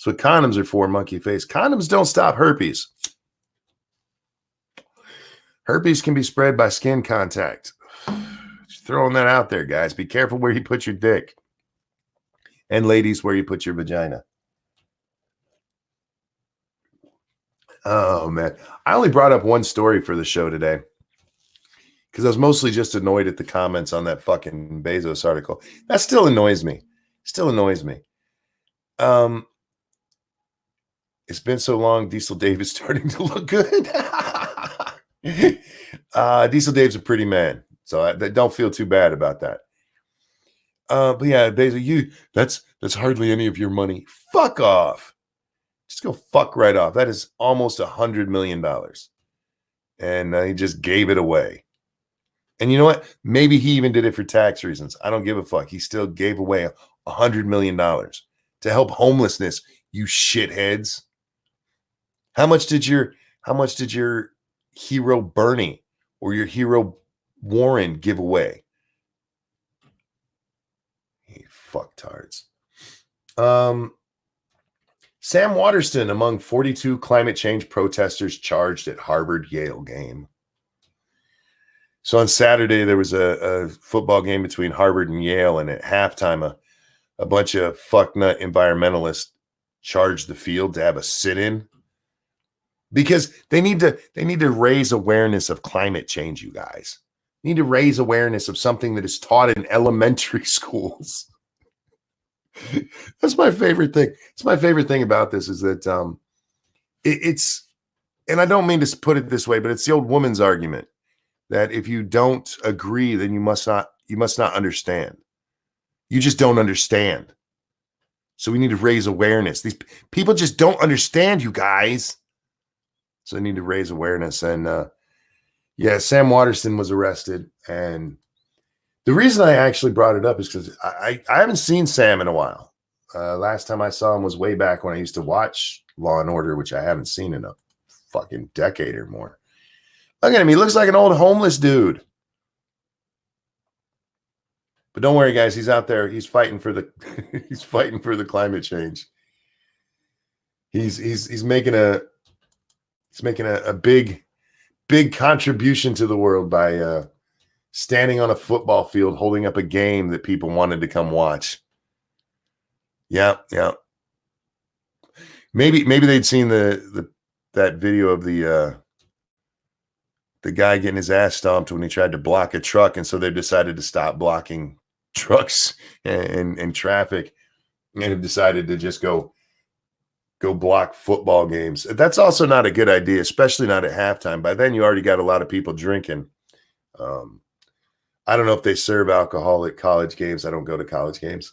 what condoms are for, monkey face. Condoms don't stop herpes. Herpes can be spread by skin contact. Just throwing that out there, guys. Be careful where you put your dick. And ladies, where you put your vagina. Oh, man. I only brought up one story for the show today because I was mostly just annoyed at the comments on that fucking Bezos article. That still annoys me. It's been so long. Diesel Dave is starting to look good. Diesel Dave's a pretty man, so I don't feel too bad about that. But yeah, Bezos, that's hardly any of your money. Fuck off. Just go fuck right off. That is almost $100 million. And he just gave it away. And you know what? Maybe he even did it for tax reasons. I don't give a fuck. He still gave away $100 million to help homelessness, you shitheads. How much did your hero Bernie or your hero Warren give away? You fucktards. Sam Waterston among 42 climate change protesters charged at Harvard-Yale game. So on Saturday, there was a football game between Harvard and Yale, and at halftime, a bunch of fucknut environmentalists charged the field to have a sit-in because they need to raise awareness of climate change, you guys. They need to raise awareness of something that is taught in elementary schools. That's my favorite thing. It's my favorite thing about this is that it's, and I don't mean to put it this way, but it's the old woman's argument that if you don't agree, then you must not understand. You just don't understand. So we need to raise awareness. These people just don't understand, you guys. So they need to raise awareness. And yeah, Sam Waterston was arrested. And the reason I actually brought it up is because I haven't seen Sam in a while. Last time I saw him was way back when I used to watch Law and Order, which I haven't seen in a fucking decade or more. Look at him. He looks like an old homeless dude. But don't worry, guys. He's out there. He's fighting for the he's fighting for the climate change. He's making a big contribution to the world by standing on a football field holding up a game that people wanted to come watch. Yeah. Maybe they'd seen that video of the guy getting his ass stomped when he tried to block a truck, and so they decided to stop blocking trucks and traffic, and have decided to just go block football games. That's also not a good idea, especially not at halftime. By then, you already got a lot of people drinking. I don't know if they serve alcohol at college games. I don't go to college games,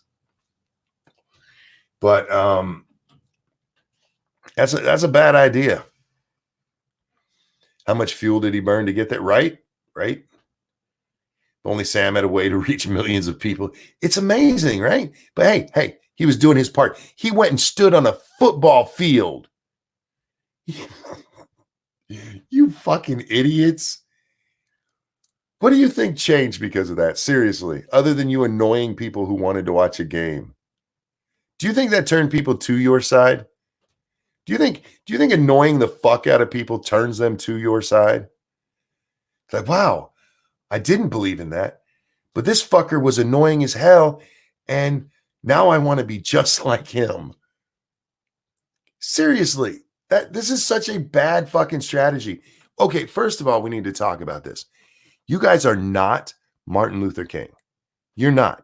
but that's a bad idea. How much fuel did he burn to get that right? Right. Only Sam had a way to reach millions of people. It's amazing, right? But hey, he was doing his part. He went and stood on a football field. You fucking idiots. What do you think changed because of that? Seriously, other than you annoying people who wanted to watch a game. Do you think that turned people to your side? Do you think annoying the fuck out of people turns them to your side? It's like, wow, I didn't believe in that, but this fucker was annoying as hell, and now I want to be just like him. Seriously, this is such a bad fucking strategy. Okay, first of all, we need to talk about this. You guys are not Martin Luther King. You're not.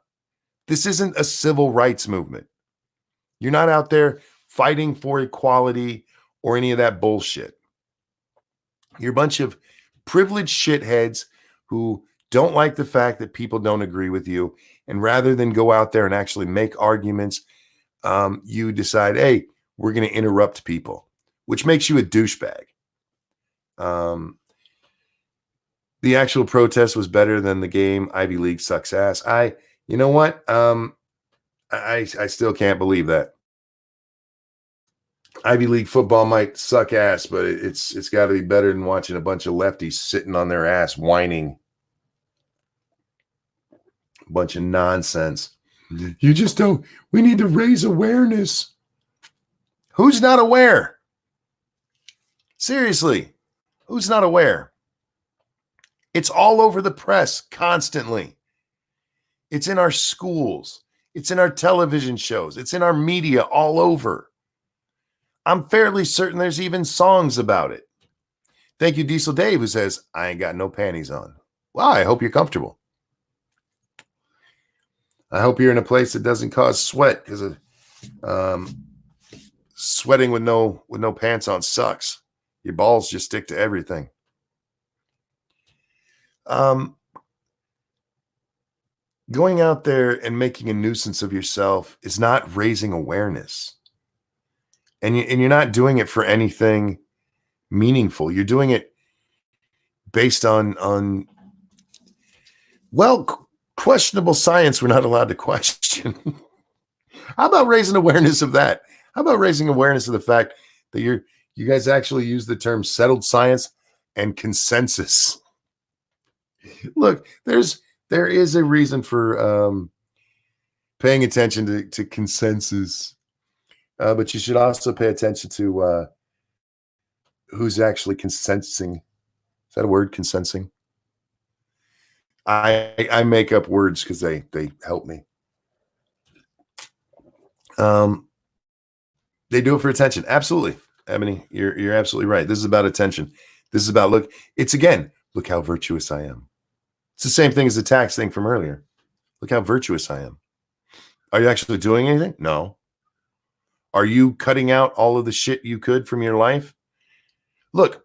This isn't a civil rights movement. You're not out there fighting for equality or any of that bullshit. You're a bunch of privileged shitheads who don't like the fact that people don't agree with you. And rather than go out there and actually make arguments, you decide, hey, we're going to interrupt people, which makes you a douchebag. The actual protest was better than the game. Ivy League sucks ass. You know what? I still can't believe that. Ivy League football might suck ass, but it's got to be better than watching a bunch of lefties sitting on their ass whining. A bunch of nonsense. You just don't. We need to raise awareness. Who's not aware? Seriously, who's not aware? It's all over the press constantly. It's in our schools. It's in our television shows. It's in our media all over. I'm fairly certain there's even songs about it. Thank you, Diesel Dave, who says, I ain't got no panties on. Well, I hope you're comfortable. I hope you're in a place that doesn't cause sweat, because sweating with no pants on sucks. Your balls just stick to everything. Going out there and making a nuisance of yourself is not raising awareness. And you're not doing it for anything meaningful. You're doing it based on questionable science we're not allowed to question. How about raising awareness of that? How about raising awareness of the fact that you guys actually use the term settled science and consensus? Look, there is a reason for paying attention to consensus. But you should also pay attention to who's actually consenting. Is that a word, consenting? I make up words because they help me. They do it for attention. Absolutely. Ebony, you're absolutely right. This is about attention. This is about look how virtuous I am. It's the same thing as the tax thing from earlier. Look how virtuous I am. Are you actually doing anything? No. Are you cutting out all of the shit you could from your life? Look,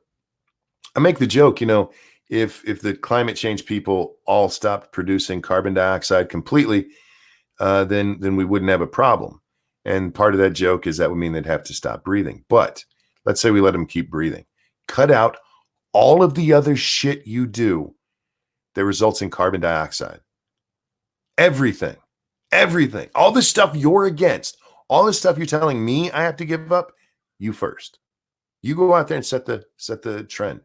I make the joke, if the climate change people all stopped producing carbon dioxide completely, then we wouldn't have a problem. And part of that joke is that would mean they'd have to stop breathing. But let's say we let them keep breathing. Cut out all of the other shit you do that results in carbon dioxide. Everything. All the stuff you're against, all the stuff you're telling me I have to give up, you first. You go out there and set the trend.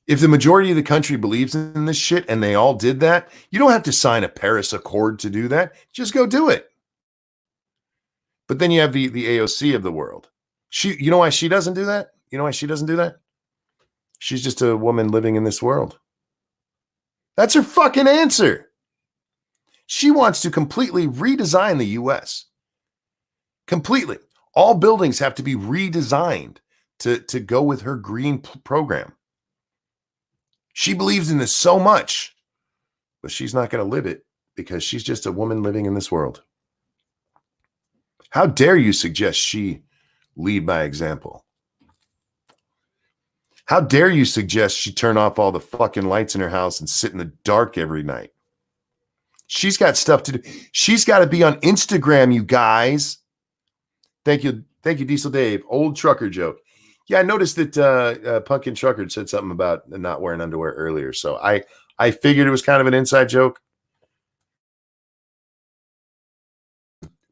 If the majority of the country believes in this shit and they all did that, you don't have to sign a Paris Accord to do that. Just go do it. But then you have the AOC of the world. You know why she doesn't do that? You know why she doesn't do that? She's just a woman living in this world. That's her fucking answer. She wants to completely redesign the US. Completely. All buildings have to be redesigned to go with her green program. She believes in this so much, but she's not going to live it because she's just a woman living in this world. How dare you suggest she lead by example? How dare you suggest she turn off all the fucking lights in her house and sit in the dark every night? She's got stuff to do. She's got to be on Instagram, you guys. Thank you, Diesel Dave. Old trucker joke. Yeah, I noticed that Pumpkin Trucker said something about not wearing underwear earlier, so I figured it was kind of an inside joke.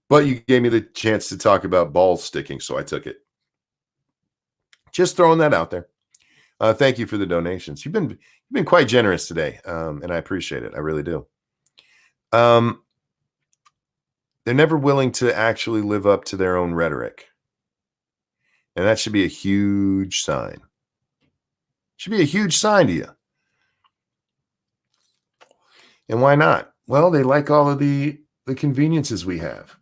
But you gave me the chance to talk about balls sticking, so I took it. Just throwing that out there. Thank you for the donations. You've been quite generous today, and I appreciate it. I really do. They're never willing to actually live up to their own rhetoric. And that should be a huge sign. Should be a huge sign to you. And why not? Well, they like all of the conveniences we have.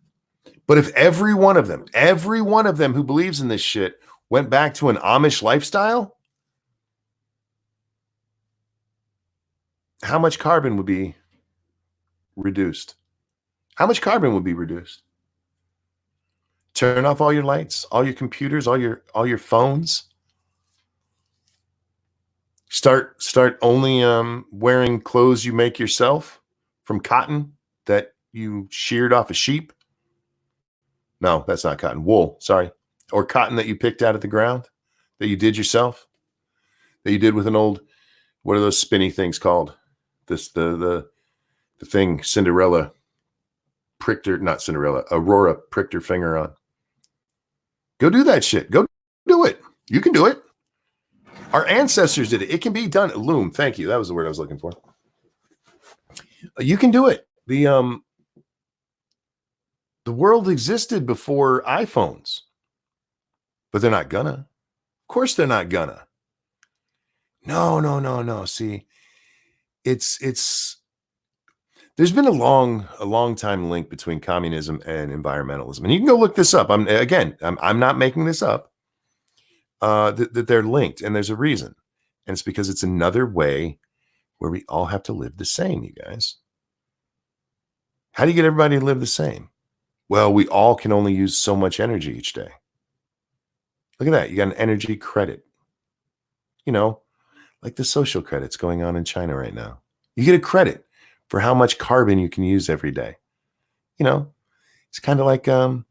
But if every one of them who believes in this shit went back to an Amish lifestyle, how much carbon would be reduced? How much carbon would be reduced? Turn off all your lights, all your computers, all your phones. Start only wearing clothes you make yourself from cotton that you sheared off a sheep. No, that's not cotton. Wool, sorry. Or cotton that you picked out of the ground that you did yourself. That you did with an old, what are those spinny things called? The thing Cinderella pricked her, not Cinderella, Aurora pricked her finger on. Go do that shit. Go do it. You can do it. Our ancestors did it. It can be done. Loom. Thank you. That was the word I was looking for. You can do it. The world existed before iPhones, but they're not gonna. Of course, they're not gonna. No. See, it's. There's been a long time link between communism and environmentalism, and you can go look this up. I'm not making this up. That they're linked, and there's a reason, and it's because it's another way where we all have to live the same. You guys, how do you get everybody to live the same? Well, we all can only use so much energy each day. Look at that. You got an energy credit. You know, like the social credits going on in China right now. You get a credit for how much carbon you can use every day. You know, it's kind of like an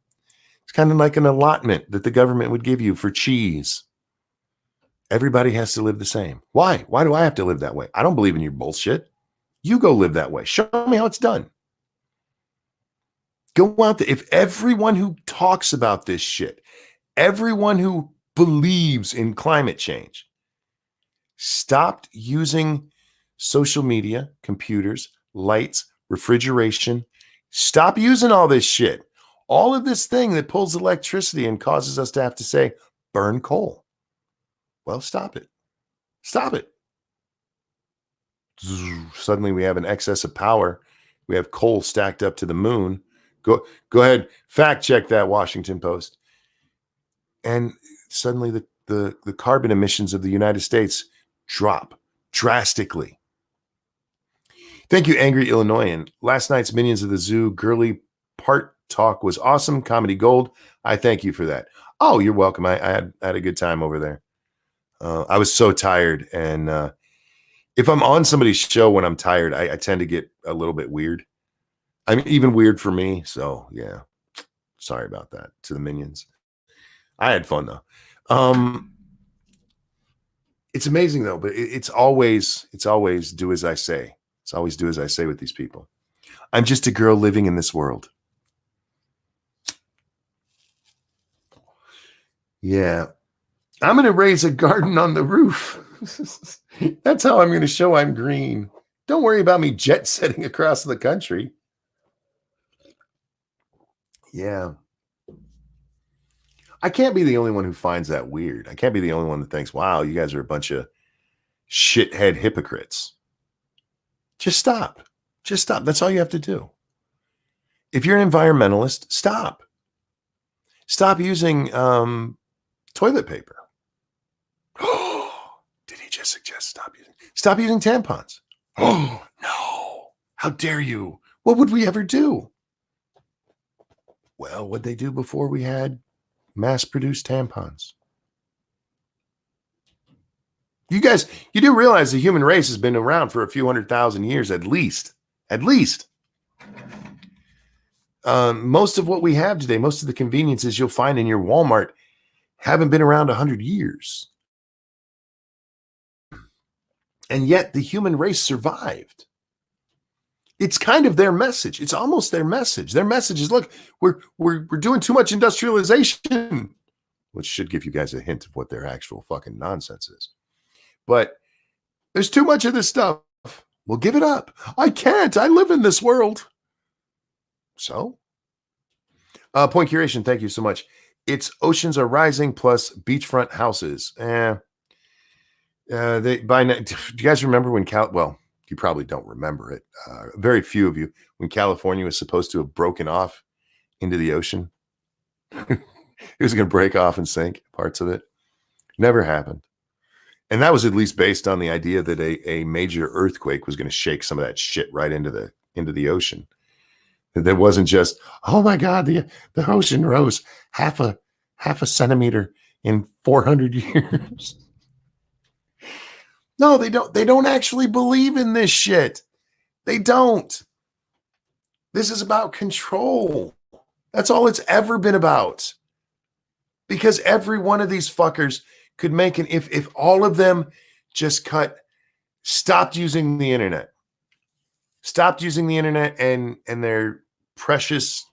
allotment that the government would give you for cheese. Everybody has to live the same. Why? Why do I have to live that way? I don't believe in your bullshit. You go live that way. Show me how it's done. Go out there. If everyone who talks about this shit, everyone who believes in climate change, stopped using social media, computers, lights, refrigeration, stop using all this shit. All of this thing that pulls electricity and causes us to have to say, burn coal. Well, stop it. Stop it. Suddenly we have an excess of power. We have coal stacked up to the moon. Go ahead, fact check that, Washington Post. And suddenly the carbon emissions of the United States drop drastically. Thank you, Angry Illinoisan. Last night's Minions of the Zoo girly part talk was awesome. Comedy gold. I thank you for that. Oh, you're welcome. I had a good time over there. I was so tired. And if I'm on somebody's show when I'm tired, I tend to get a little bit weird. I mean, even weird for me. So yeah, sorry about that to the minions. I had fun though. It's amazing though, but it's always do as I say. It's always do as I say with these people. I'm just a girl living in this world. Yeah. I'm going to raise a garden on the roof. That's how I'm going to show I'm green. Don't worry about me jet setting across the country. Yeah. I can't be the only one who finds that weird. I can't be the only one that thinks, wow, you guys are a bunch of shithead hypocrites. Just stop. Just stop. That's all you have to do. If you're an environmentalist, stop. Stop using toilet paper. Did he just suggest stop using tampons? Oh, no. How dare you? What would we ever do? Well, what'd they do before we had mass-produced tampons? You guys, you do realize the human race has been around for a few 100,000 years at least. At least. Most of what we have today, most of the conveniences you'll find in your Walmart haven't been around 100 years. And yet the human race survived. It's kind of their message. It's almost their message. Their message is, look, we're doing too much industrialization, which should give you guys a hint of what their actual fucking nonsense is. But there's too much of this stuff. Well, give it up. I can't. I live in this world. So, point curation. Thank you so much. It's oceans are rising plus beachfront houses. Do you guys remember when well, you probably don't remember it. Very few of you, when California was supposed to have broken off into the ocean. It was going to break off and sink, parts of it. Never happened. And that was at least based on the idea that a major earthquake was going to shake some of that shit right into the ocean. That wasn't just, oh my God, the ocean rose half a centimeter in 400 years. No, they don't actually believe in this shit. They don't. This is about control. That's all it's ever been about. Because every one of these fuckers could make if all of them just stopped using the internet. Stopped using the internet and their precious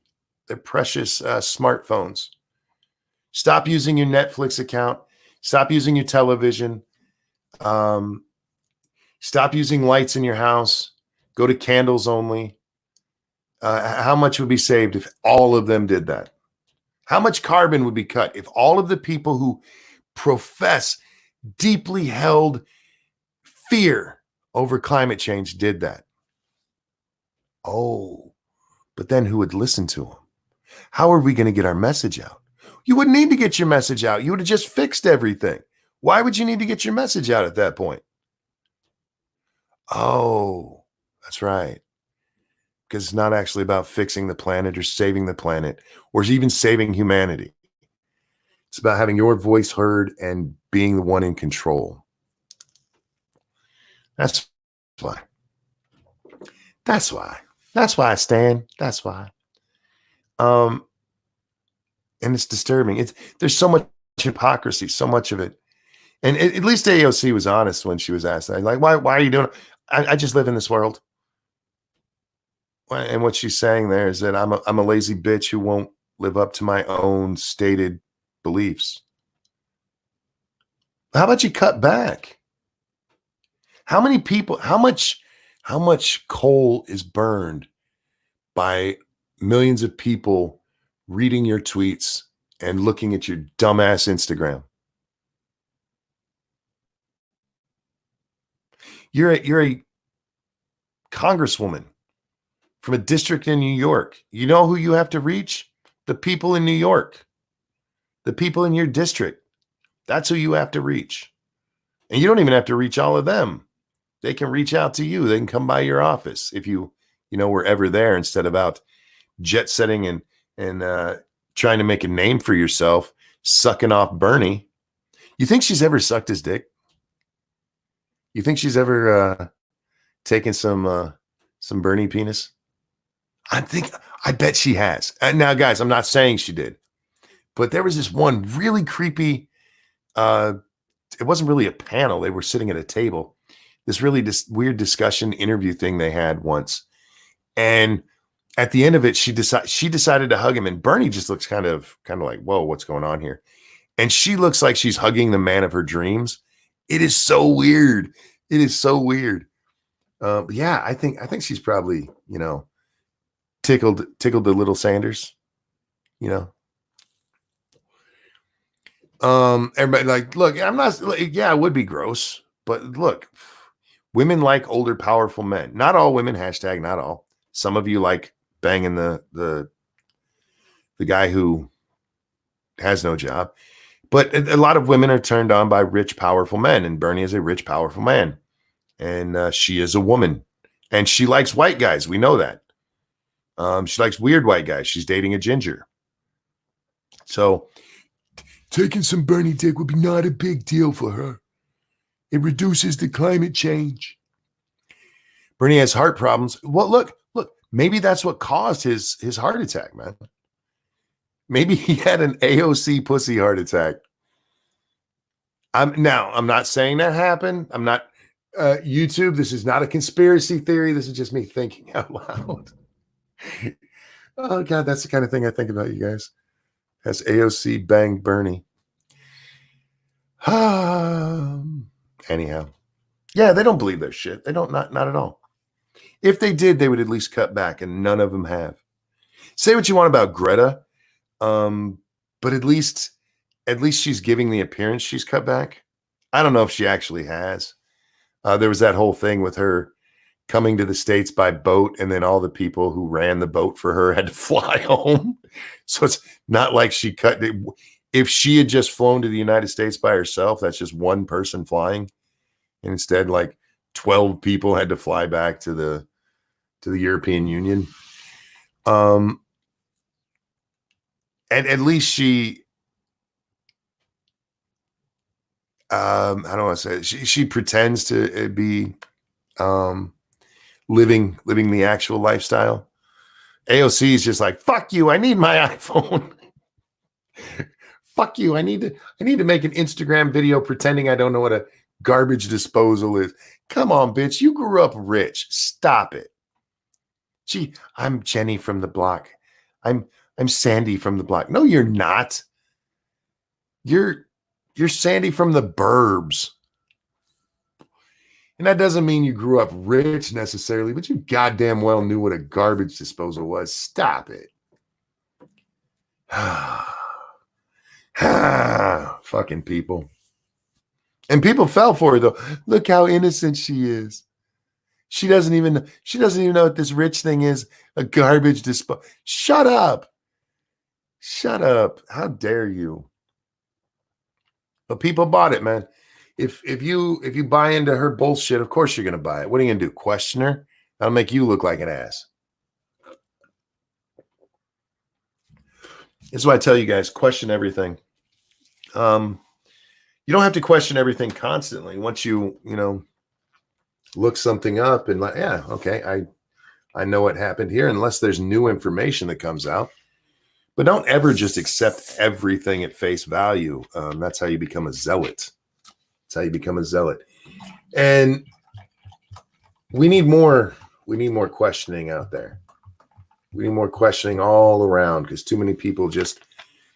smartphones. Stop using your Netflix account. Stop using your television. Stop using lights in your house. Go to candles only. How much would be saved if all of them did that? How much carbon would be cut if all of the people who profess deeply held fear over climate change did that? Oh, but then who would listen to them? How are we going to get our message out? You wouldn't need to get your message out. You would have just fixed everything. Why would you need to get your message out at that point? Oh, that's right. Because it's not actually about fixing the planet or saving the planet or even saving humanity. It's about having your voice heard and being the one in control. That's why. That's why. That's why I stand. That's why. And it's disturbing. There's so much hypocrisy, so much of it. And at least AOC was honest when she was asked that. Like, why are you doing it? I just live in this world. And what she's saying there is that I'm a lazy bitch who won't live up to my own stated beliefs. How about you cut back? How many people, how much coal is burned by millions of people reading your tweets and looking at your dumbass Instagram? You're a congresswoman from a district in New York. You know who you have to reach? The people in New York. The people in your district. That's who you have to reach. And you don't even have to reach all of them. They can reach out to you. They can come by your office if you were ever there instead of out jet setting and trying to make a name for yourself, sucking off Bernie. You think she's ever sucked his dick? You think she's ever taken some Bernie penis? I bet she has. Now, guys, I'm not saying she did, but there was this one really creepy. It wasn't really a panel. They were sitting at a table. This really weird discussion interview thing they had once, and at the end of it, she decided to hug him, and Bernie just looks kind of like, whoa, what's going on here? And she looks like she's hugging the man of her dreams. It is so weird. It is so weird. Yeah, I think she's probably, tickled the little Sanders, you know. Everybody like, look, I'm not, yeah, it would be gross, but look, women like older, powerful men. Not all women, hashtag not all. Some of you like banging the guy who has no job. But a lot of women are turned on by rich, powerful men, and Bernie is a rich, powerful man, and she is a woman, and she likes white guys. We know that. She likes weird white guys. She's dating a ginger. So taking some Bernie dick would be not a big deal for her. It reduces the climate change. Bernie has heart problems. Well, look, maybe that's what caused his heart attack, man. Maybe he had an AOC pussy heart attack. I'm not saying that happened. I'm not YouTube. This is not a conspiracy theory. This is just me thinking out loud. Oh God, that's the kind of thing I think about, you guys. Has AOC banged Bernie? Anyhow, yeah, they don't believe their shit. They don't, not at all. If they did, they would at least cut back, and none of them have. Say what you want about Greta. But at least she's giving the appearance she's cut back. I don't know if she actually has. There was that whole thing with her coming to the States by boat, and then all the people who ran the boat for her had to fly home. So it's not like she cut it. If she had just flown to the United States by herself, that's just one person flying. And instead, like 12 people had to fly back to the European Union. And at least she, I don't want to say it. She pretends to be living the actual lifestyle. AOC is just like, fuck you, I need my iPhone. Fuck you, I need to make an Instagram video pretending I don't know what a garbage disposal is. Come on, bitch, you grew up rich. Stop it. Gee, I'm Jenny from the block. I'm Sandy from the block. No, you're not. You're Sandy from the burbs. And that doesn't mean you grew up rich necessarily, but you goddamn well knew what a garbage disposal was. Stop it. Fucking people. And people fell for her though. Look how innocent she is. She doesn't even know what this rich thing is. A garbage disposal. Shut up. Shut up. How dare you? But people bought it, man. If you buy into her bullshit, of course you're gonna buy it. What are you gonna do? Question her? That'll make you look like an ass. This is why I tell you guys, question everything. You don't have to question everything constantly. Once you look something up and like, yeah, okay, I know what happened here, unless there's new information that comes out. But don't ever just accept everything at face value. That's how you become a zealot. That's how you become a zealot. And we need more questioning out there. We need more questioning all around, because too many people just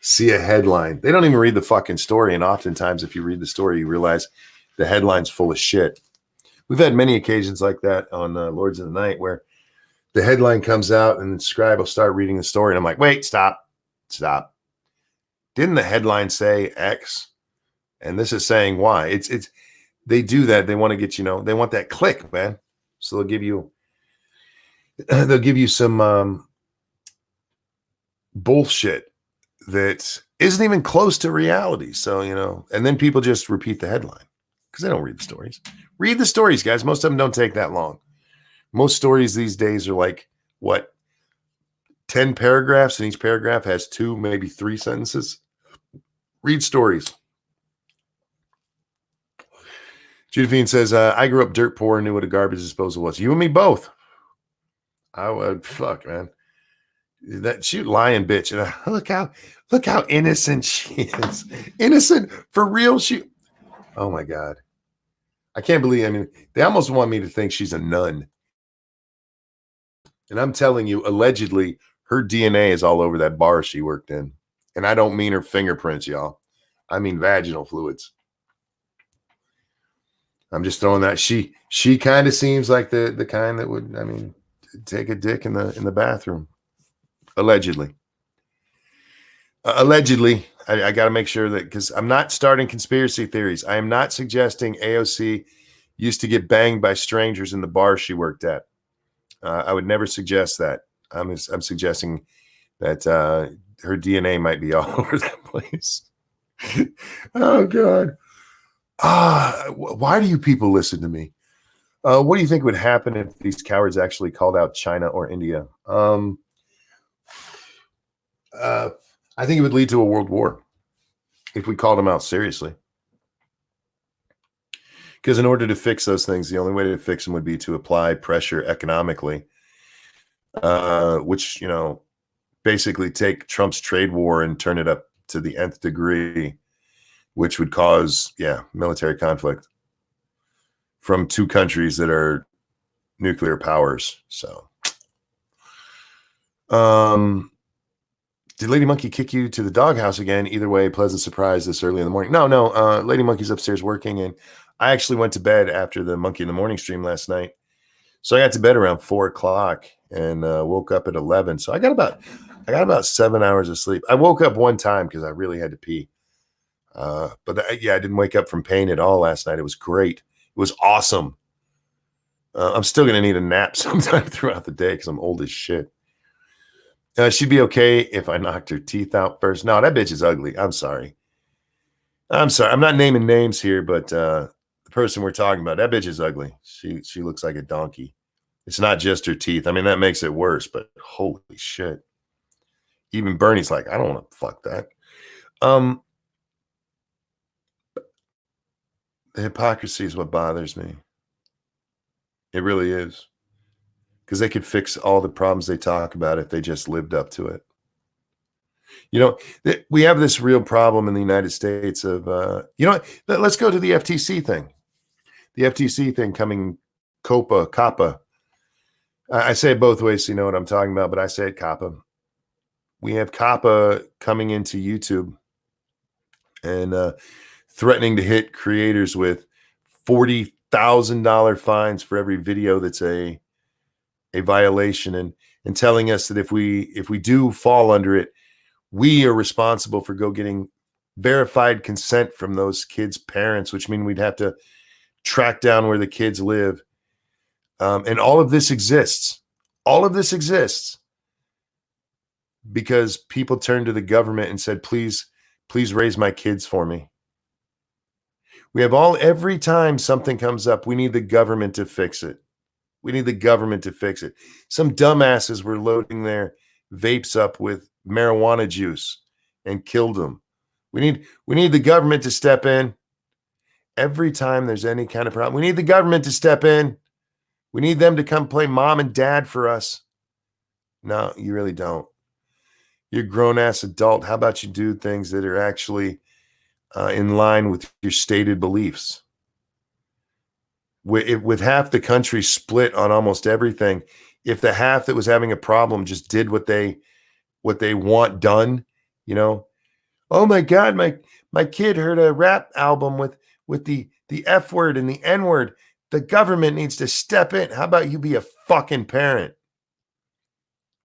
see a headline. They don't even read the fucking story. And oftentimes, if you read the story, you realize the headline's full of shit. We've had many occasions like that on Lords of the Night, where the headline comes out and the Scribe will start reading the story. And I'm like, wait, stop. Didn't the headline say X? And this is saying Y. It's they do that. They want to get, they want that click, man. So they'll give you some bullshit that isn't even close to reality. So, and then people just repeat the headline because they don't read the stories. Read the stories, guys. Most of them don't take that long. Most stories these days are like, what, 10 paragraphs, and each paragraph has 2, maybe 3 sentences. Read stories. Judithine says, I grew up dirt poor and knew what a garbage disposal was. You and me both. I would, fuck, man. That she lying bitch. And look how innocent she is. Innocent for real. Oh my God. I can't believe, I mean, they almost want me to think she's a nun. And I'm telling you, allegedly, her DNA is all over that bar she worked in. And I don't mean her fingerprints, y'all. I mean vaginal fluids. I'm just throwing that. She kind of seems like the kind that would, I mean, take a dick in the bathroom. Allegedly. Allegedly, I got to make sure that, because I'm not starting conspiracy theories. I am not suggesting AOC used to get banged by strangers in the bar she worked at. I would never suggest that. I'm suggesting that her DNA might be all over that place. Oh God. Why do you people listen to me? What do you think would happen if these cowards actually called out China or India? I think it would lead to a world war if we called them out seriously. Because in order to fix those things, the only way to fix them would be to apply pressure economically, which, you know, basically take Trump's trade war and turn it up to the nth degree, which would cause, military conflict from two countries that are nuclear powers. So, did Lady Monkey kick you to the doghouse again? Either way, pleasant surprise this early in the morning. No. Lady Monkey's upstairs working, and I actually went to bed after the Monkey in the Morning stream last night. So I got to bed around 4:00 and woke up at 11. So I got about 7 hours of sleep. I woke up one time because I really had to pee. But I didn't wake up from pain at all last night. It was great. It was awesome. I'm still going to need a nap sometime throughout the day because I'm old as shit. She'd be okay if I knocked her teeth out first. No, that bitch is ugly. I'm sorry. I'm not naming names here, but the person we're talking about, that bitch is ugly. She looks like a donkey. It's not just her teeth. I mean, that makes it worse, but holy shit. Even Bernie's like, I don't want to fuck that. The hypocrisy is what bothers me. It really is. Because they could fix all the problems they talk about if they just lived up to it. You know, we have this real problem in the United States of, let's go to the FTC thing. The FTC thing coming, COPPA. I say it both ways so you know what I'm talking about, but I say it COPPA. We have COPPA coming into YouTube and threatening to hit creators with $40,000 fines for every video that's a violation, and telling us that if we do fall under it, we are responsible for getting verified consent from those kids' parents, which means we'd have to track down where the kids live. And all of this exists. All of this exists because people turned to the government and said, please raise my kids for me. We have every time something comes up, we need the government to fix it. We need the government to fix it. Some dumbasses were loading their vapes up with marijuana juice and killed them. We need the government to step in. Every time there's any kind of problem, we need the government to step in. We need them to come play mom and dad for us. No, you really don't. You're a grown-ass adult. How about you do things that are actually in line with your stated beliefs? With half the country split on almost everything, if the half that was having a problem just did what they want done, oh my God, my kid heard a rap album with the F word and the N word. The government needs to step in. How about you be a fucking parent?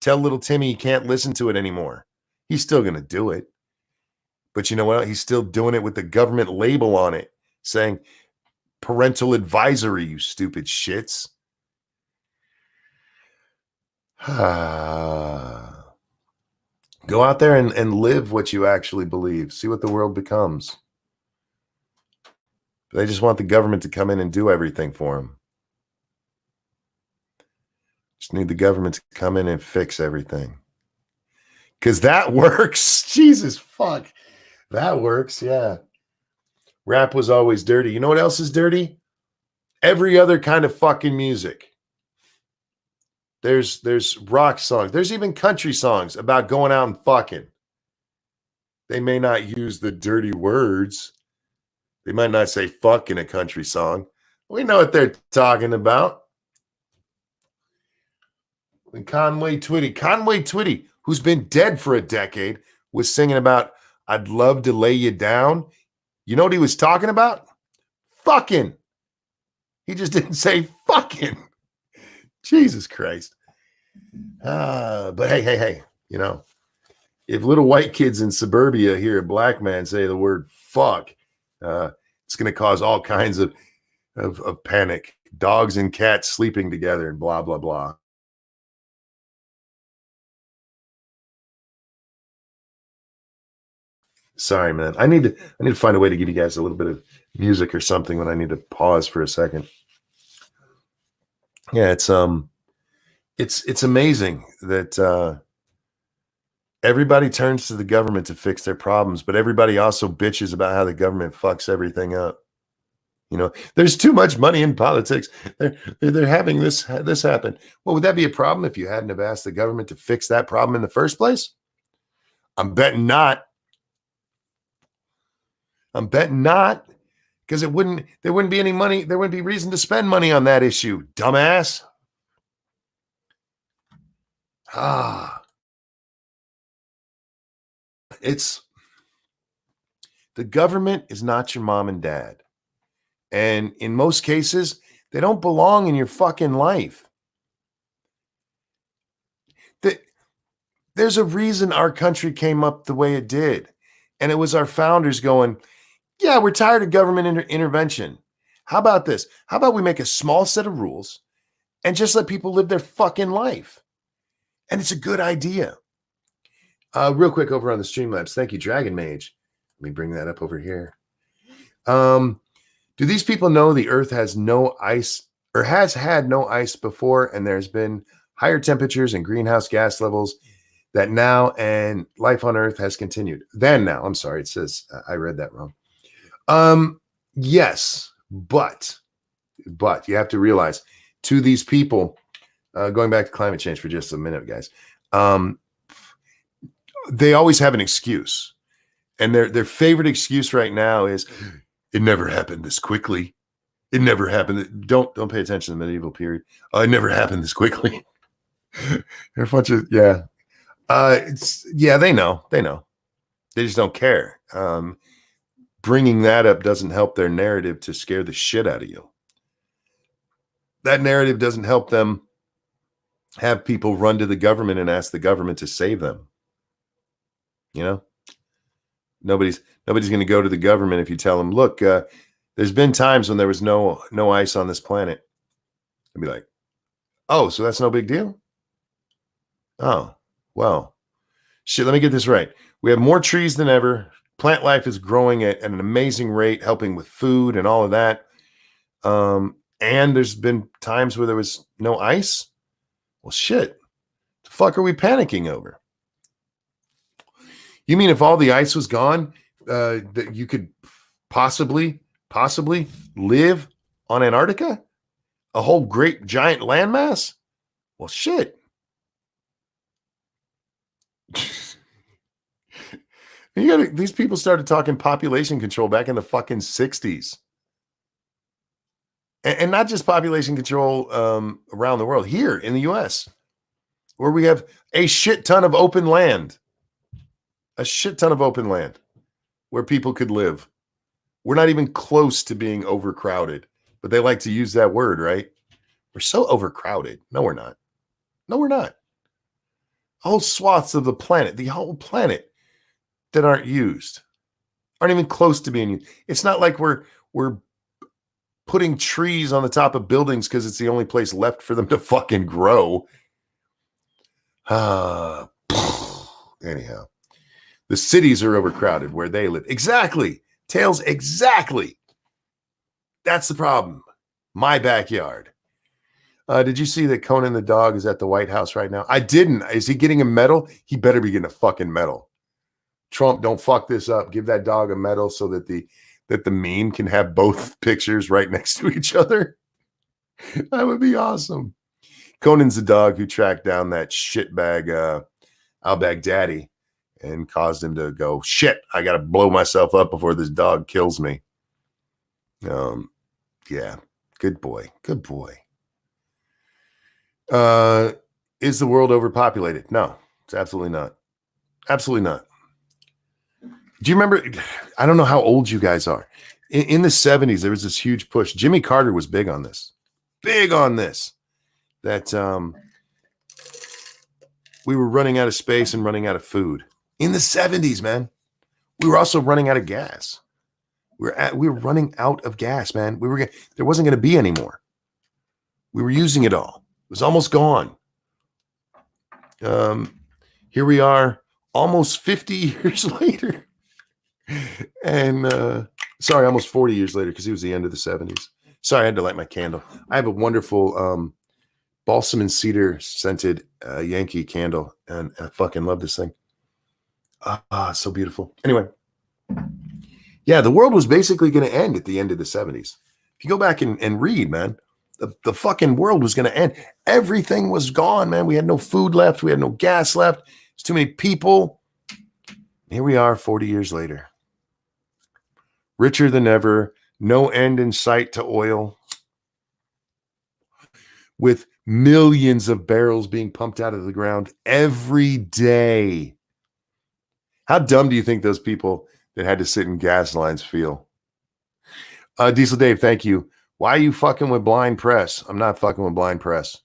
Tell little Timmy he can't listen to it anymore. He's still going to do it. But you know what? He's still doing it with the government label on it saying parental advisory, you stupid shits. Go out there and live what you actually believe. See what the world becomes. They just want the government to come in and do everything for them. Just need the government to come in and fix everything. Because that works. Jesus, fuck. That works, yeah. Rap was always dirty. You know what else is dirty? Every other kind of fucking music. There's rock songs. There's even country songs about going out and fucking. They may not use the dirty words. They might not say fuck in a country song. We know what they're talking about. And Conway Twitty, who's been dead for a decade, was singing about I'd love to lay you down. You know what he was talking about? Fucking. He just didn't say fucking. Jesus Christ. But hey, you know, if little white kids in suburbia hear a black man say the word fuck, it's going to cause all kinds of panic. Dogs and cats sleeping together and blah, blah, blah. Sorry, man. I need to find a way to give you guys a little bit of music or something when I need to pause for a second. Yeah, it's amazing that everybody turns to the government to fix their problems, but everybody also bitches about how the government fucks everything up. You know, there's too much money in politics. They're having this happen. Well, would that be a problem if you hadn't have asked the government to fix that problem in the first place? I'm betting not. Because there wouldn't be any money. There wouldn't be reason to spend money on that issue, dumbass. It's the government is not your mom and dad. And in most cases, they don't belong in your fucking life. There's a reason our country came up the way it did. And it was our founders going, yeah, we're tired of government intervention. How about this? How about we make a small set of rules and just let people live their fucking life? And it's a good idea. Real quick over on the Streamlabs. Thank you, Dragon Mage. Let me bring that up over here. Do these people know the Earth has no ice or has had no ice before, and there's been higher temperatures and greenhouse gas levels that now and life on Earth has continued? Then now, I'm sorry, it says I read that wrong. Yes, but you have to realize to these people, going back to climate change for just a minute, guys, they always have an excuse. And their favorite excuse right now is it never happened this quickly. It never happened. Don't pay attention to the medieval period. It never happened this quickly. They're a bunch of, yeah. They know. They just don't care. Bringing that up doesn't help their narrative to scare the shit out of you. That narrative doesn't help them have people run to the government and ask the government to save them. You know, nobody's going to go to the government if you tell them, look, there's been times when there was no ice on this planet. I'd be like, oh, so that's no big deal? Oh, well, shit, let me get this right. We have more trees than ever. Plant life is growing at an amazing rate, helping with food and all of that. And there's been times where there was no ice. Well, shit. The fuck are we panicking over? You mean if all the ice was gone, that you could possibly live on Antarctica? A whole great giant landmass? Well, shit. These people started talking population control back in the fucking 60s. And not just population control around the world, here in the US, where we have a shit ton of open land. A shit ton of open land where people could live. We're not even close to being overcrowded, but they like to use that word, right? We're so overcrowded. No, we're not. Whole swaths of the whole planet that aren't used, aren't even close to being used. It's not like we're putting trees on the top of buildings because it's the only place left for them to fucking grow. Anyhow, the cities are overcrowded where they live. Exactly. Tails, exactly. That's the problem. My backyard. Did you see that Conan the dog is at the White House right now? I didn't. Is he getting a medal? He better be getting a fucking medal. Trump, don't fuck this up. Give that dog a medal so that the meme can have both pictures right next to each other. That would be awesome. Conan's the dog who tracked down that shitbag al-Baghdadi and caused him to go, shit, I got to blow myself up before this dog kills me. Yeah, good boy. Good boy. Is the world overpopulated? No, it's absolutely not. Absolutely not. Do you remember? I don't know how old you guys are. In the 70s, there was this huge push. Jimmy Carter was big on this. Big on this. That we were running out of space and running out of food. In the 70s, man. We were also running out of gas. We were running out of gas, man. There wasn't going to be any more. We were using it all. It was almost gone. Here we are, almost 50 years later. And almost 40 years later, because it was the end of the 70s. Sorry, I had to light my candle. I have a wonderful balsam and cedar scented Yankee candle, and I fucking love this thing. So beautiful. Anyway, yeah, the world was basically going to end at the end of the 70s. If you go back and read, man, the fucking world was going to end. Everything was gone, man. We had no food left. We had no gas left. There's too many people. Here we are 40 years later. Richer than ever. No end in sight to oil. With millions of barrels being pumped out of the ground every day. How dumb do you think those people that had to sit in gas lines feel? Diesel Dave, thank you. Why are you fucking with blind press? I'm not fucking with blind press.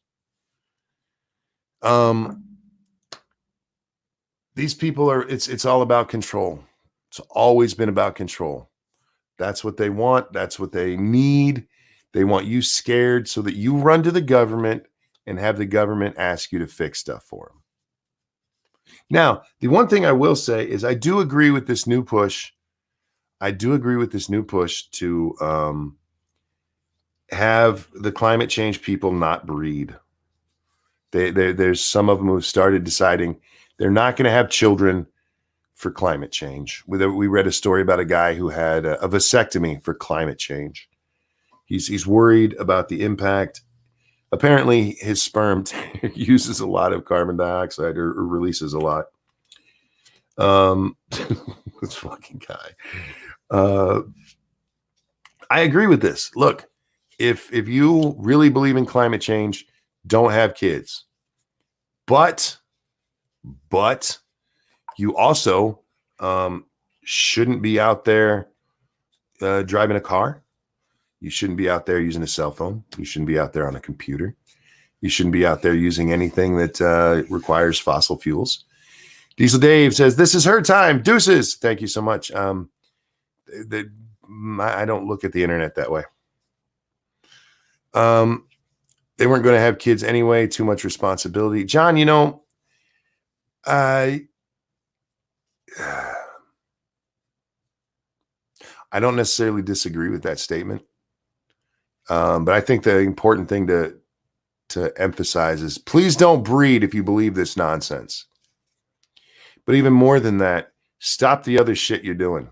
These people are, it's all about control. It's always been about control. That's what they want. That's what they need. They want you scared so that you run to the government and have the government ask you to fix stuff for them. Now, the one thing I will say is I do agree with this new push. I do agree with this new push to have the climate change people not breed. There's some of them who've started deciding they're not going to have children for climate change. We read a story about a guy who had a vasectomy for climate change. He's worried about the impact. Apparently, his sperm uses a lot of carbon dioxide or releases a lot. This fucking guy. I agree with this. Look, if you really believe in climate change, don't have kids. But you also shouldn't be out there driving a car. You shouldn't be out there using a cell phone. You shouldn't be out there on a computer. You shouldn't be out there using anything that requires fossil fuels. Diesel Dave says, this is her time. Deuces. Thank you so much. I don't look at the internet that way. They weren't going to have kids anyway. Too much responsibility. John, I don't necessarily disagree with that statement. But I think the important thing to emphasize is please don't breed if you believe this nonsense. But even more than that, stop the other shit you're doing.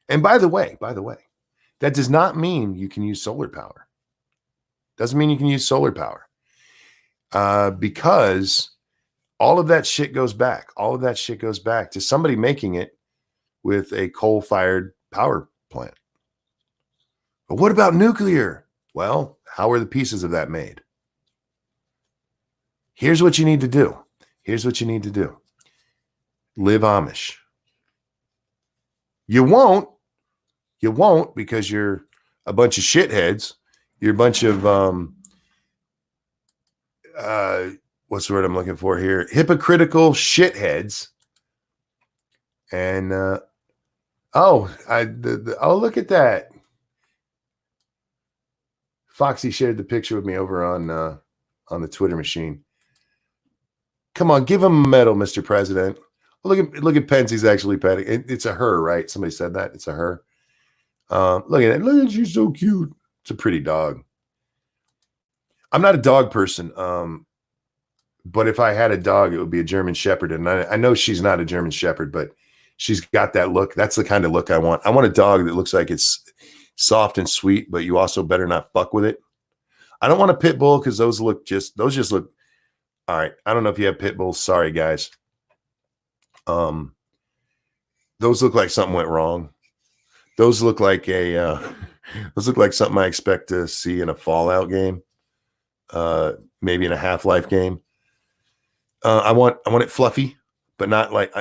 And by the way, that does not mean you can use solar power. Doesn't mean you can use solar power. Because all of that shit goes back. All of that shit goes back to somebody making it with a coal-fired power plant. But what about nuclear? Well, how are the pieces of that made? Here's what you need to do. Here's what you need to do. Live Amish. You won't because you're a bunch of shitheads. You're a bunch of, what's the word I'm looking for here? Hypocritical shitheads. And, look at that. Foxy shared the picture with me over on the Twitter machine. Come on, give him a medal, Mr. President. Look at Pence. He's actually petting. It's a her, right? Somebody said that. It's a her. Look at it. Look at, she's so cute. It's a pretty dog. I'm not a dog person. But if I had a dog, it would be a German Shepherd. And I know she's not a German Shepherd, but she's got that look. That's the kind of look I want. I want a dog that looks like it's soft and sweet, but you also better not fuck with it. I don't want a pit bull because those just look All right. I don't know if you have pit bulls. Sorry, guys. Those look like something went wrong. Those look like those look like something I expect to see in a Fallout game, maybe in a Half-Life game. I want it fluffy, but not like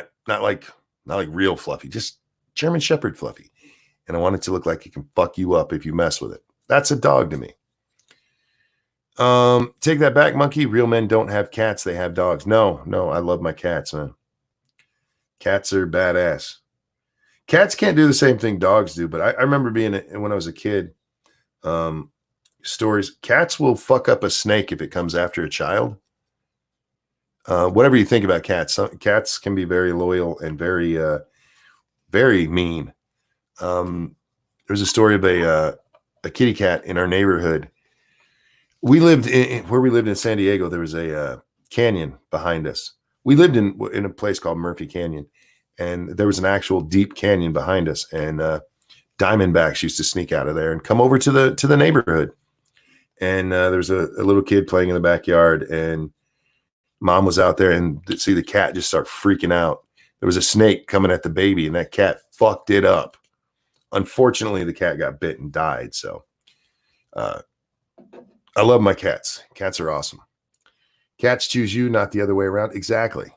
real fluffy, just German Shepherd fluffy. And I want it to look like it can fuck you up if you mess with it. That's a dog to me. Take that back, monkey. Real men don't have cats; they have dogs. No, I love my cats, man. Cats are badass. Cats can't do the same thing dogs do, but I remember being when I was a kid. Stories. Cats will fuck up a snake if it comes after a child. Whatever you think about cats, cats can be very loyal and very, very mean. There's a story of a kitty cat in our neighborhood. We lived where we lived in San Diego. There was a canyon behind us. We lived in a place called Murphy Canyon, and there was an actual deep canyon behind us. And diamondbacks used to sneak out of there and come over to the neighborhood. And there was a little kid playing in the backyard, and mom was out there, and see the cat just start freaking out. There was a snake coming at the baby, and that cat fucked it up. Unfortunately, the cat got bit and died. So I love my cats. Cats are awesome. Cats choose you, not the other way around. Exactly.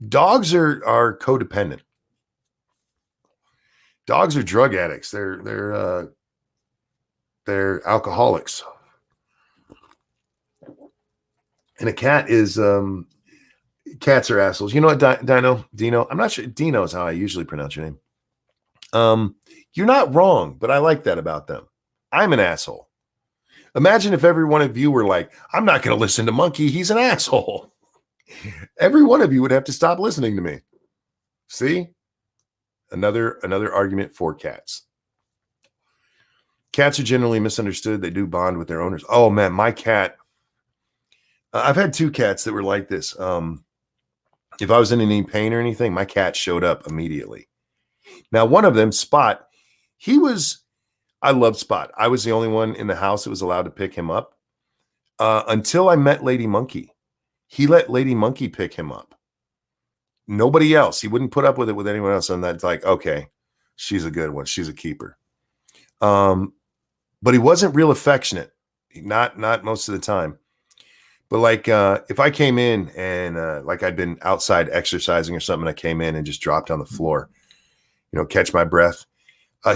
Dogs are codependent. Dogs are drug addicts. They're alcoholics. And a cat is cats are assholes. You know what, Dino? I'm not sure. Dino is how I usually pronounce your name. You're not wrong, but I like that about them. I'm an asshole. Imagine if every one of you were like, I'm not going to listen to Monkey. He's an asshole. Every one of you would have to stop listening to me. See? Another argument for cats. Cats are generally misunderstood. They do bond with their owners. Oh, man, my cat. I've had two cats that were like this. If I was in any pain or anything, my cat showed up immediately. Now, one of them, Spot, I love Spot. I was the only one in the house that was allowed to pick him up until I met Lady Monkey. He let Lady Monkey pick him up. Nobody else. He wouldn't put up with it with anyone else. And that's like, okay, she's a good one. She's a keeper. But he wasn't real affectionate. Not most of the time. But like if I came in and like I'd been outside exercising or something, I came in and just dropped on the floor, catch my breath.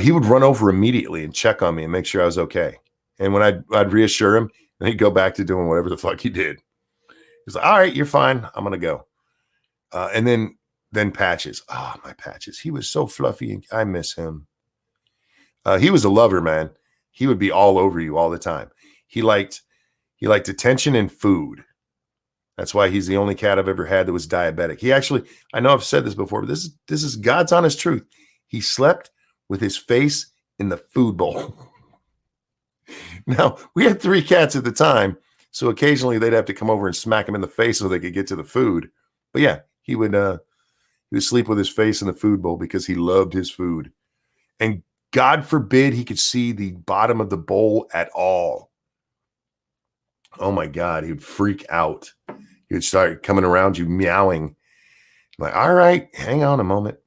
He would run over immediately and check on me and make sure I was okay. And when I'd reassure him, and he'd go back to doing whatever the fuck he did. He's like, all right, you're fine. I'm going to go. And then Patches. Oh, my Patches. He was so fluffy. I miss him. He was a lover, man. He would be all over you all the time. He liked attention and food. That's why he's the only cat I've ever had that was diabetic. He actually, I know I've said this before, but this is God's honest truth. He slept with his face in the food bowl. Now, we had 3 cats at the time, so occasionally they'd have to come over and smack him in the face so they could get to the food. But yeah, he would sleep with his face in the food bowl because he loved his food. And God forbid he could see the bottom of the bowl at all. Oh my God, he would freak out. He would start coming around you meowing. I'm like, all right, hang on a moment.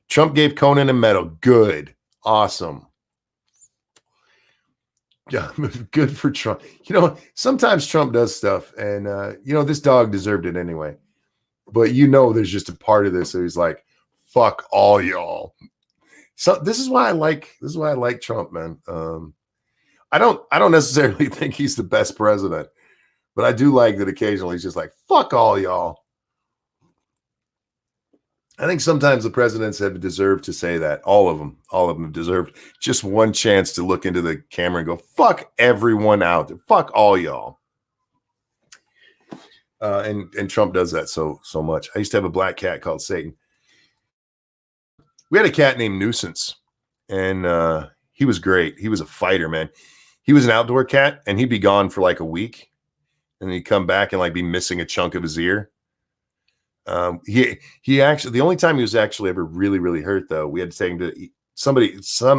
Trump gave Conan a medal. Good. Awesome. Yeah, good for Trump. Sometimes Trump does stuff, and this dog deserved it anyway. But there's just a part of this that he's like, fuck all y'all. So this is why I like Trump, man. I don't necessarily think he's the best president, but I do like that occasionally he's just like, fuck all y'all. I think sometimes the presidents have deserved to say that. All of them have deserved just one chance to look into the camera and go, fuck everyone out there. Fuck all y'all. And Trump does that so much. I used to have a black cat called Satan. We had a cat named Nuisance, and he was great. He was a fighter, man. He was an outdoor cat, and he'd be gone for like a week, and he'd come back and like be missing a chunk of his ear. He actually, the only time he was actually ever really, really hurt, though, we had to take him to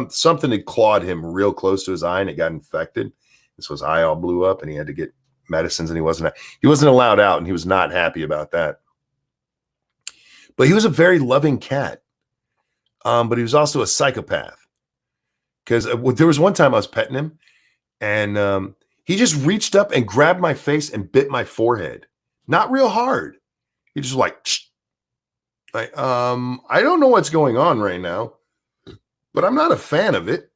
something had clawed him real close to his eye, and it got infected. And so his eye all blew up, and he had to get medicines, and he wasn't allowed out, and he was not happy about that. But he was a very loving cat. But he was also a psychopath, because there was one time I was petting him, and he just reached up and grabbed my face and bit my forehead. Not real hard. He just like, I don't know what's going on right now, but I'm not a fan of it.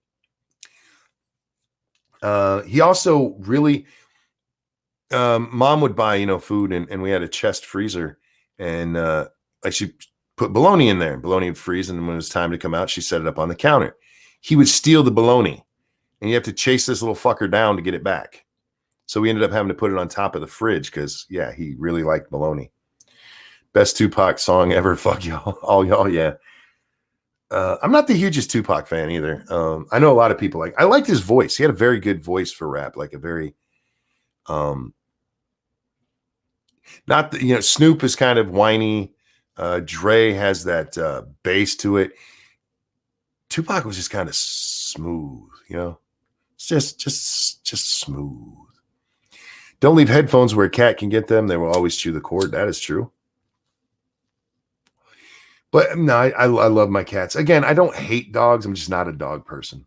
He also really, mom would buy, food, and we had a chest freezer, and like she put bologna in there. Bologna would freeze, and when it was time to come out, she set it up on the counter. He would steal the bologna, and you have to chase this little fucker down to get it back. So we ended up having to put it on top of the fridge because, yeah, he really liked bologna. Best Tupac song ever. Fuck y'all. All y'all, yeah. I'm not the hugest Tupac fan either. I know a lot of people I liked his voice. He had a very good voice for rap, like a very, not the, Snoop is kind of whiny. Dre has that bass to it. Tupac was just kind of smooth, It's just smooth. Don't leave headphones where a cat can get them. They will always chew the cord. That is true. But no, I love my cats. Again, I don't hate dogs. I'm just not a dog person.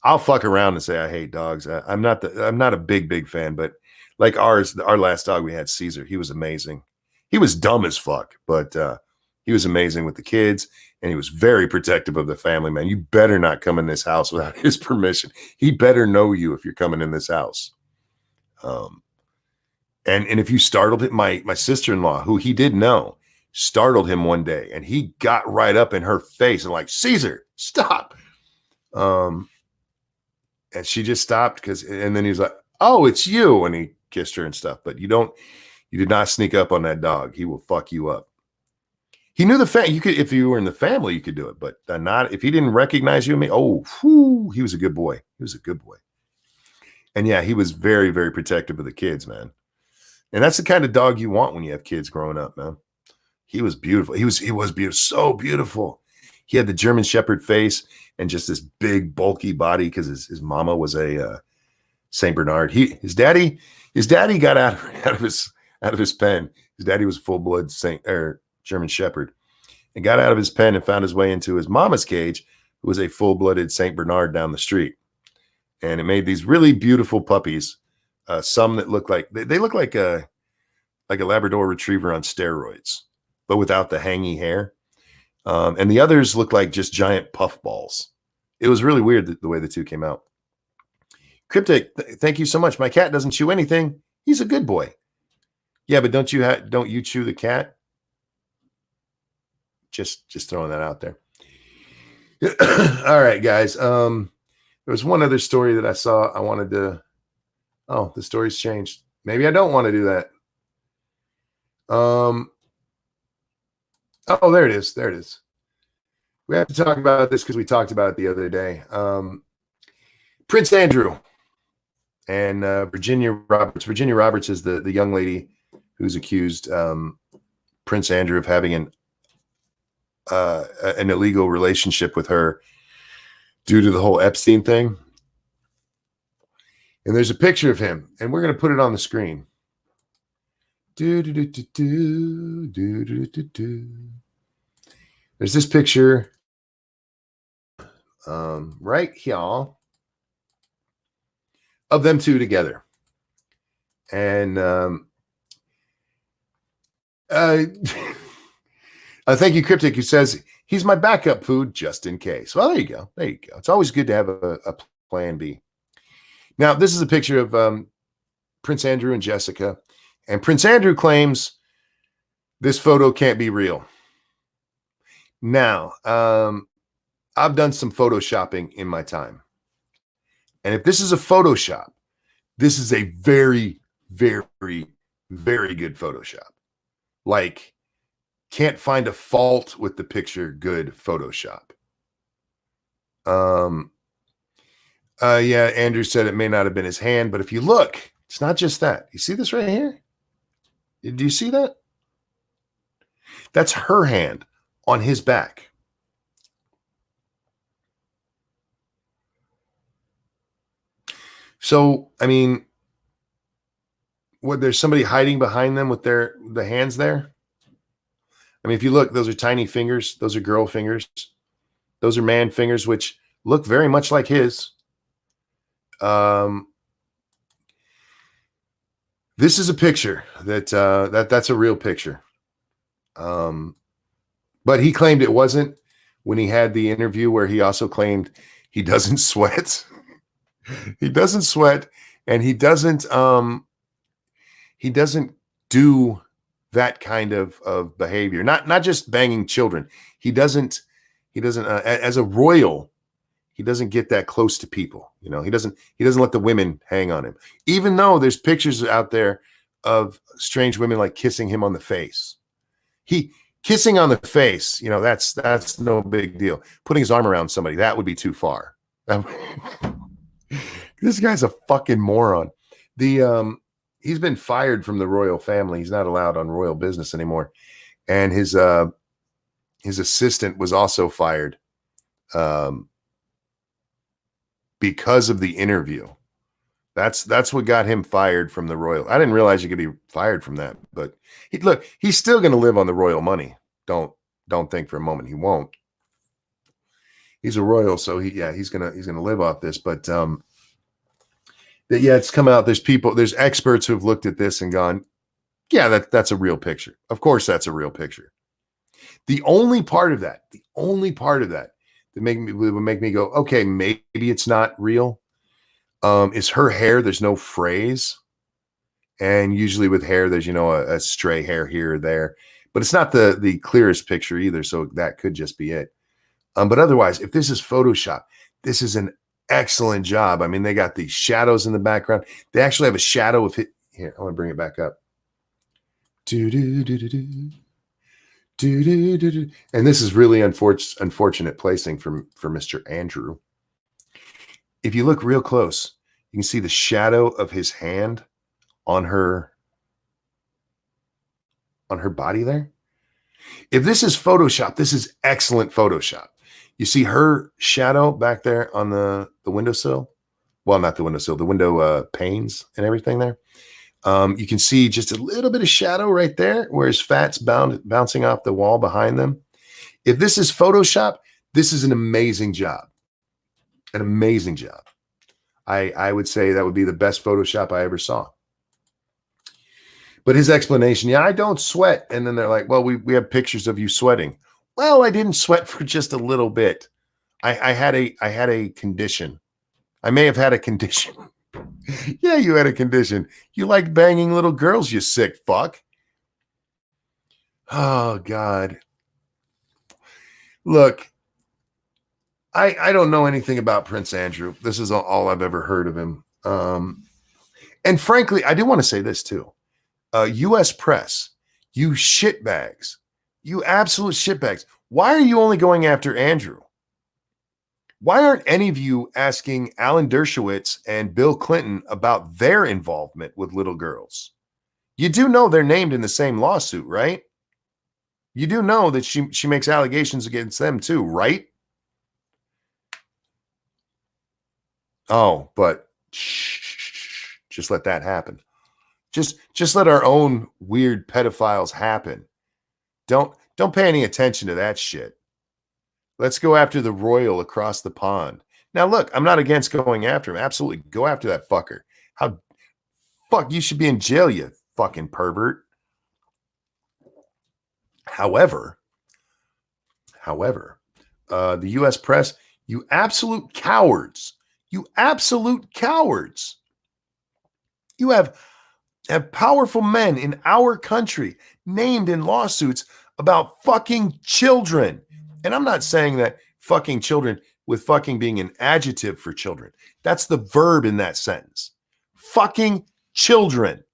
I'll fuck around and say I hate dogs. I'm not a big fan, but like our last dog we had, Caesar, he was amazing. He was dumb as fuck, but he was amazing with the kids, and he was very protective of the family, man. You better not come in this house without his permission. He better know you if you're coming in this house. And if you startled him, my sister-in-law, who he did know, startled him one day, and he got right up in her face and like, Caesar, stop. And she just stopped and then he was like, oh, it's you. And he kissed her and stuff. But you did not sneak up on that dog. He will fuck you up. He knew you could, if you were in the family, you could do it, but not if he didn't recognize you and me. Oh, he was a good boy. He was a good boy. And yeah, he was very, very protective of the kids, man. And that's the kind of dog you want when you have kids growing up, man. He was beautiful. He was beautiful. So beautiful. He had the German Shepherd face and just this big, bulky body because his mama was a Saint Bernard. His daddy got out of his pen. His daddy was a full-blood German Shepherd, and got out of his pen and found his way into his mama's cage, who was a full-blooded Saint Bernard down the street. And it made these really beautiful puppies. Some that look like they look like a Labrador Retriever on steroids, but without the hangy hair. And the others look like just giant puff balls. It was really weird the way the two came out. Cryptic, thank you so much. My cat doesn't chew anything. He's a good boy. Yeah, but don't you chew the cat? Just throwing that out there. All right, guys. There was one other story that I saw. I wanted to. Oh, the story's changed. Maybe I don't want to do that. Oh, there it is. There it is. We have to talk about this because we talked about it the other day. Prince Andrew and Virginia Roberts. Virginia Roberts is the young lady who's accused Prince Andrew of having an illegal relationship with her due to the whole Epstein thing. And there's a picture of him, and we're going to put it on the screen. There's this picture right here of them two together. And thank you, Cryptic, who says he's my backup food just in case. Well, there you go. There you go. It's always good to have a plan B. Now, this is a picture of Prince Andrew and Jessica. And Prince Andrew claims this photo can't be real. Now, I've done some photoshopping in my time. And if this is a Photoshop, this is a very, very, very good Photoshop. Like, can't find a fault with the picture, good Photoshop. Yeah, Andrew said it may not have been his hand, but if you look, it's not just that. You see this right here? Do you see that? That's her hand on his back. So, I mean, what, there's somebody hiding behind them with the hands there. I mean, if you look, those are tiny fingers. Those are girl fingers. Those are man fingers, which look very much like his. This is a picture that's a real picture. But he claimed it wasn't when he had the interview where he also claimed he doesn't sweat. He doesn't sweat, and he doesn't do that kind of behavior. Not just banging children. He doesn't as a royal, he doesn't get that close to people. You know, he doesn't let the women hang on him. Even though there's pictures out there of strange women like kissing him on the face. Kissing on the face, you know, that's no big deal. Putting his arm around somebody, that would be too far. This guy's a fucking moron. He's been fired from the royal family. He's not allowed on royal business anymore. And his assistant was also fired because of the interview. That's what got him fired from the royal. I didn't realize you could be fired from that, but he's still going to live on the royal money. Don't think for a moment he won't. He's a royal, so he's gonna live off this. But it's come out. There's experts who've looked at this and gone, yeah, that's a real picture. Of course, that's a real picture. The only part of that would make me go, okay, maybe it's not real. Is her hair. There's no phrase. And usually with hair, there's, a stray hair here or there, but it's not the clearest picture either. So that could just be it. But otherwise, if this is Photoshop, this is an excellent job. I mean, they got these shadows in the background. They actually have a shadow of it. Here, I want to bring it back up. And this is really unfortunate placing for Mr. Andrew. If you look real close, you can see the shadow of his hand on her body there. If this is Photoshop, this is excellent Photoshop. You see her shadow back there on the windowsill. Well, not the windowsill, the window panes and everything there. You can see just a little bit of shadow right there where his fat's bouncing off the wall behind them. If this is Photoshop, this is an amazing job. An amazing job. I would say that would be the best Photoshop I ever saw. But his explanation, I don't sweat. And then they're like, well, we have pictures of you sweating. Well, I didn't sweat for just a little bit. I had a condition. I may have had a condition. Yeah, you had a condition. You like banging little girls, you sick fuck. Oh, God. Look, I don't know anything about Prince Andrew. This is all I've ever heard of him. And frankly, I do want to say this too. U.S. press, you shitbags, you absolute shitbags. Why are you only going after Andrew? Why aren't any of you asking Alan Dershowitz and Bill Clinton about their involvement with little girls? You do know they're named in the same lawsuit, right? You do know that she makes allegations against them too, right? Oh, but shh, just let that happen. Just let our own weird pedophiles happen. Don't pay any attention to that shit. Let's go after the royal across the pond. Now, look, I'm not against going after him. Absolutely, go after that fucker. You should be in jail, you fucking pervert. However, the U.S. press, you absolute cowards. You absolute cowards. You have powerful men in our country named in lawsuits about fucking children. And I'm not saying that fucking children with fucking being an adjective for children. That's the verb in that sentence. Fucking children.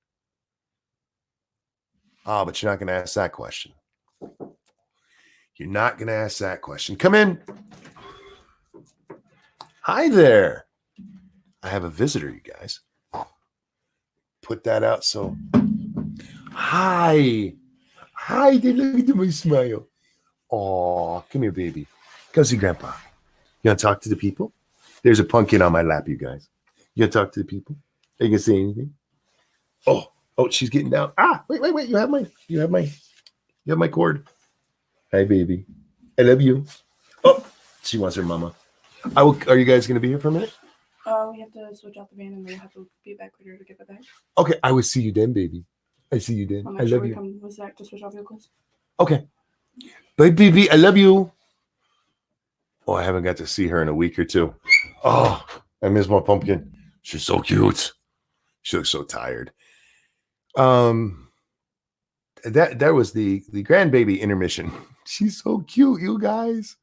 Oh, but you're not going to ask that question. You're not going to ask that question. Come in. Hi there. I have a visitor, you guys. Put that out. So, hi. Look at my smile. Oh, come here, baby. Come see Grandpa. You want to talk to the people? There's a pumpkin on my lap, you guys. You want to talk to the people? Are you going to say anything? Oh, Oh, she's getting down. Ah, wait. You have my cord. Hi, baby. I love you. Oh, she wants her mama. Are you guys going to be here for a minute? We have to switch out the van and we have to be back later to get the bag. Okay, I will see you then, baby. I see you then. I love you. Come with Zach to switch out vehicles. Okay. Bye, baby. I love you. Oh, I haven't got to see her in a week or two. Oh, I miss my pumpkin. She's so cute. She looks so tired. That was the grandbaby intermission. She's so cute, you guys.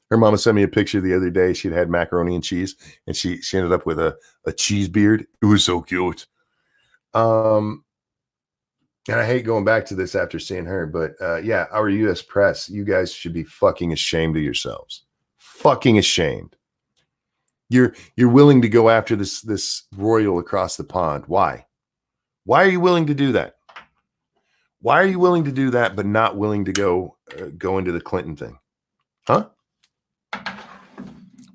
Her mama sent me a picture the other day. She'd had macaroni and cheese, and she ended up with a cheese beard. It was so cute. And I hate going back to this after seeing her, but yeah, our U.S. press, you guys should be fucking ashamed of yourselves. Fucking ashamed. You're willing to go after this royal across the pond. Why? Why are you willing to do that? Why are you willing to do that, but not willing to go into the Clinton thing? Huh?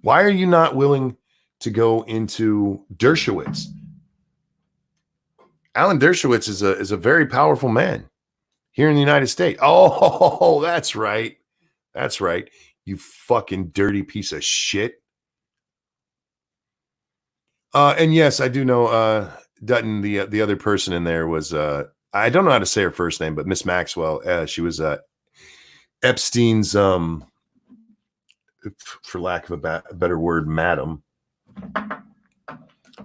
Why are you not willing to go into Dershowitz? Alan Dershowitz is a very powerful man here in the United States. Oh, that's right. That's right. You fucking dirty piece of shit. And yes, I do know Dutton, the other person in there was I don't know how to say her first name, but Miss Maxwell. She was Epstein's for lack of a better word, madam.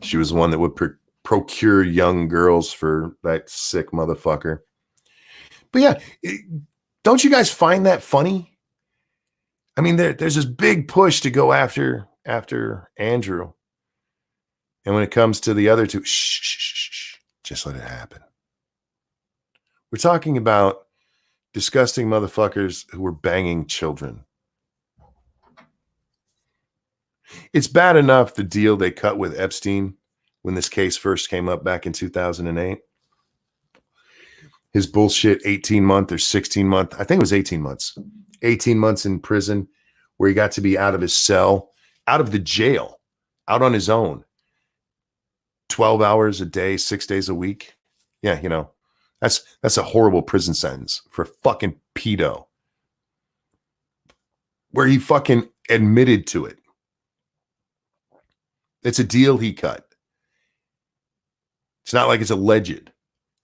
She was the one that would procure young girls for that sick motherfucker. But yeah, don't you guys find that funny? I mean, there's this big push to go after Andrew. And when it comes to the other two, shh, just let it happen. We're talking about disgusting motherfuckers who were banging children. It's bad enough the deal they cut with Epstein when this case first came up back in 2008. His bullshit 18-month or 16-month, I think it was 18 months. 18 months in prison where he got to be out of his cell, out of the jail, out on his own. 12 hours a day, 6 days a week. Yeah, you know, that's a horrible prison sentence for fucking pedo. Where he fucking admitted to it. It's a deal he cut. It's not like it's alleged.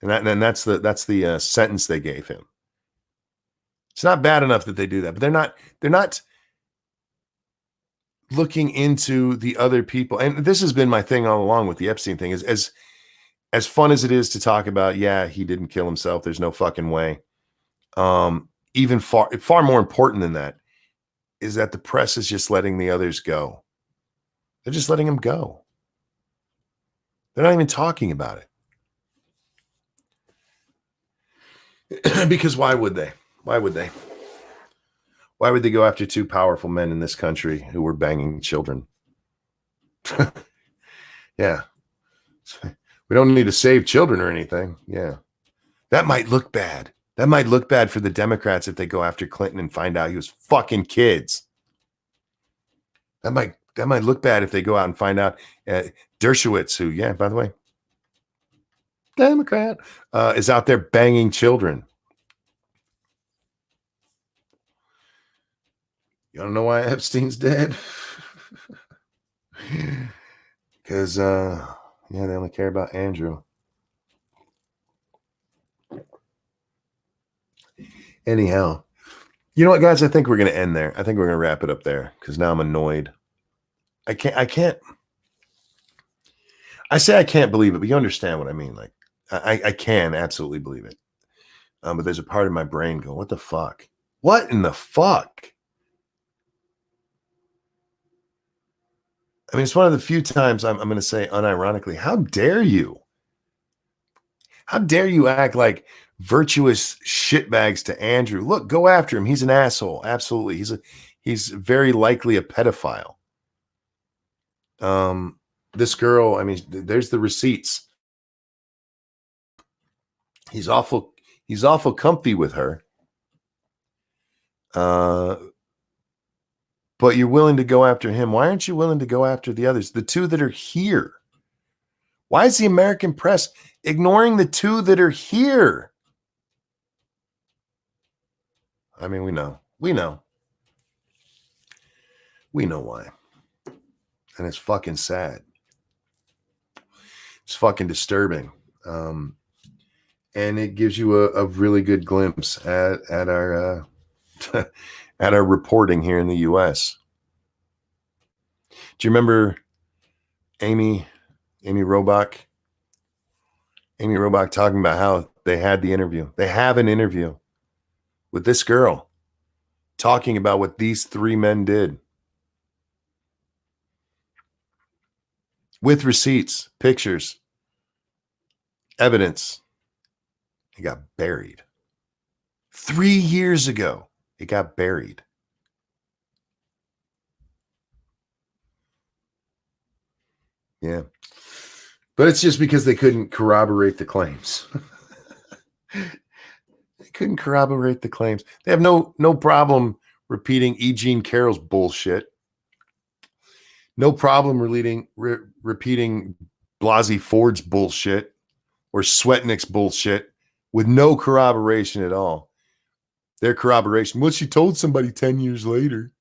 And that's the sentence they gave him. It's not bad enough that they do that, but they're not looking into the other people. And this has been my thing all along with the Epstein thing is as fun as it is to talk about, yeah, he didn't kill himself. There's no fucking way. Even far more important than that is that the press is just letting the others go. They're just letting him go. They're not even talking about it. Because why would they? Why would they? Why would they go after two powerful men in this country who were banging children? Yeah. We don't need to save children or anything. Yeah. That might look bad. That might look bad for the Democrats if they go after Clinton and find out he was fucking kids. That might look bad if they go out and find out Dershowitz, who, yeah, by the way, Democrat, is out there banging children. You don't know why Epstein's dead? Because, yeah, they only care about Andrew. Anyhow, you know what, guys? I think we're going to end there. I think we're going to wrap it up there because now I'm annoyed. I can't. I say I can't believe it, but you understand what I mean. Like, I can absolutely believe it. But there's a part of my brain going, what the fuck? What in the fuck? I mean, it's one of the few times I'm going to say unironically, how dare you? How dare you act like virtuous shitbags to Andrew? Look, go after him. He's an asshole. Absolutely. He's very likely a pedophile. This girl, I mean, there's the receipts. He's awful comfy with her. But you're willing to go after him. Why aren't you willing to go after the others? The two that are here. Why is the American press ignoring the two that are here? I mean, we know why. And it's fucking sad. It's fucking disturbing. And it gives you a really good glimpse at our at our reporting here in the U.S. Do you remember Amy Robach? Amy Robach talking about how they had the interview. They have an interview with this girl talking about what these three men did. With receipts, pictures, evidence. It got buried. 3 years ago, it got buried. Yeah. But it's just because they couldn't corroborate the claims. They couldn't corroborate the claims. They have no problem repeating E. Jean Carroll's bullshit. No problem repeating Blasey Ford's bullshit or Swetnick's bullshit with no corroboration at all. Their corroboration, well, she told somebody 10 years later.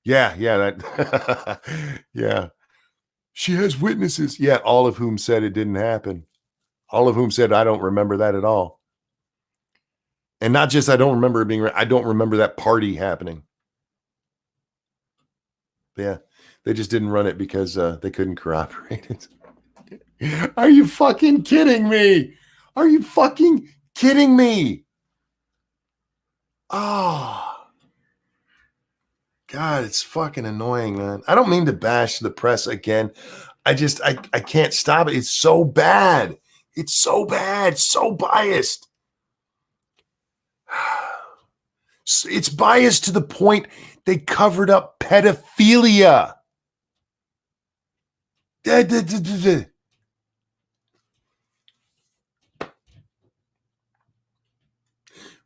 Yeah, that, yeah. She has witnesses. Yeah, all of whom said it didn't happen. All of whom said, I don't remember that at all. And not just I don't remember it being, I don't remember that party happening. Yeah, they just didn't run it because they couldn't corroborate it. Are you fucking kidding me? Are you fucking kidding me? Oh, God, it's fucking annoying, man. I don't mean to bash the press again. I can't stop it. It's so bad. It's so bad. So biased. It's biased to the point they covered up pedophilia.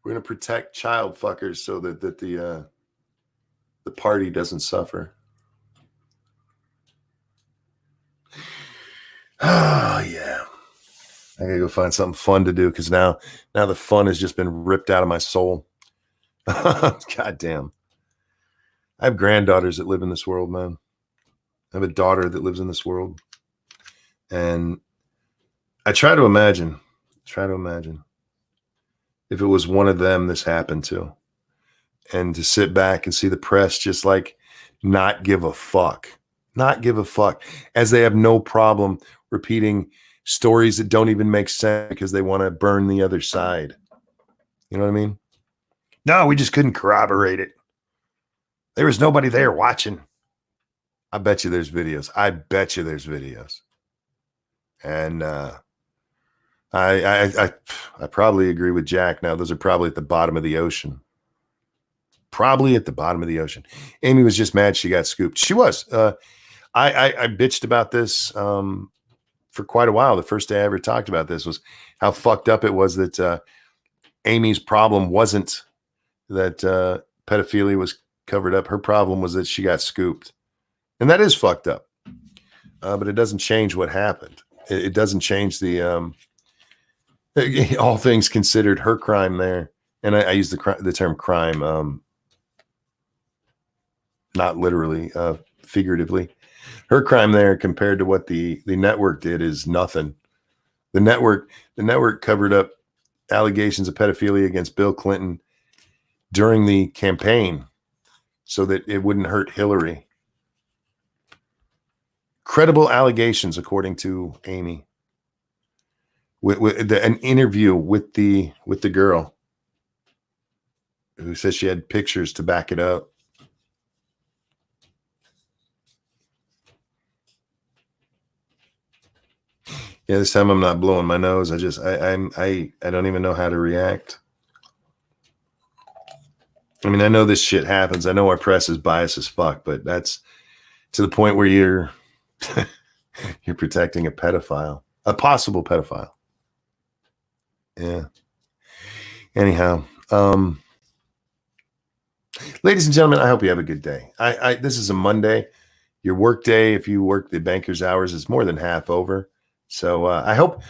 We're going to protect child fuckers so that the party doesn't suffer. Oh, yeah. I gotta go find something fun to do because now the fun has just been ripped out of my soul. God damn. I have granddaughters that live in this world, man. I have a daughter that lives in this world. And I try to imagine if it was one of them this happened to. And to sit back and see the press just like not give a fuck. Not give a fuck. As they have no problem repeating stories that don't even make sense because they want to burn the other side. You know what I mean? No, we just couldn't corroborate it. There was nobody there watching. I bet you there's videos. And I probably agree with Jack. Now, those are probably at the bottom of the ocean. Amy was just mad she got scooped. She was. I bitched about this for quite a while. The first day I ever talked about this was how fucked up it was that Amy's problem wasn't that pedophilia was covered up. Her problem was that she got scooped. And that is fucked up. But it doesn't change what happened. It doesn't change the all things considered, her crime there. And I use the term crime, not literally, figuratively. Her crime there compared to what the network did is nothing. The network covered up allegations of pedophilia against Bill Clinton during the campaign so that it wouldn't hurt Hillary. Credible allegations, according to Amy. An interview with the girl who says she had pictures to back it up. Yeah, this time I'm not blowing my nose. I don't even know how to react. I mean, I know this shit happens. I know our press is biased as fuck, but that's to the point where you're protecting a pedophile, a possible pedophile. Yeah. Anyhow, ladies and gentlemen, I hope you have a good day. This is a Monday. Your work day, if you work the banker's hours, is more than half over. So I hope,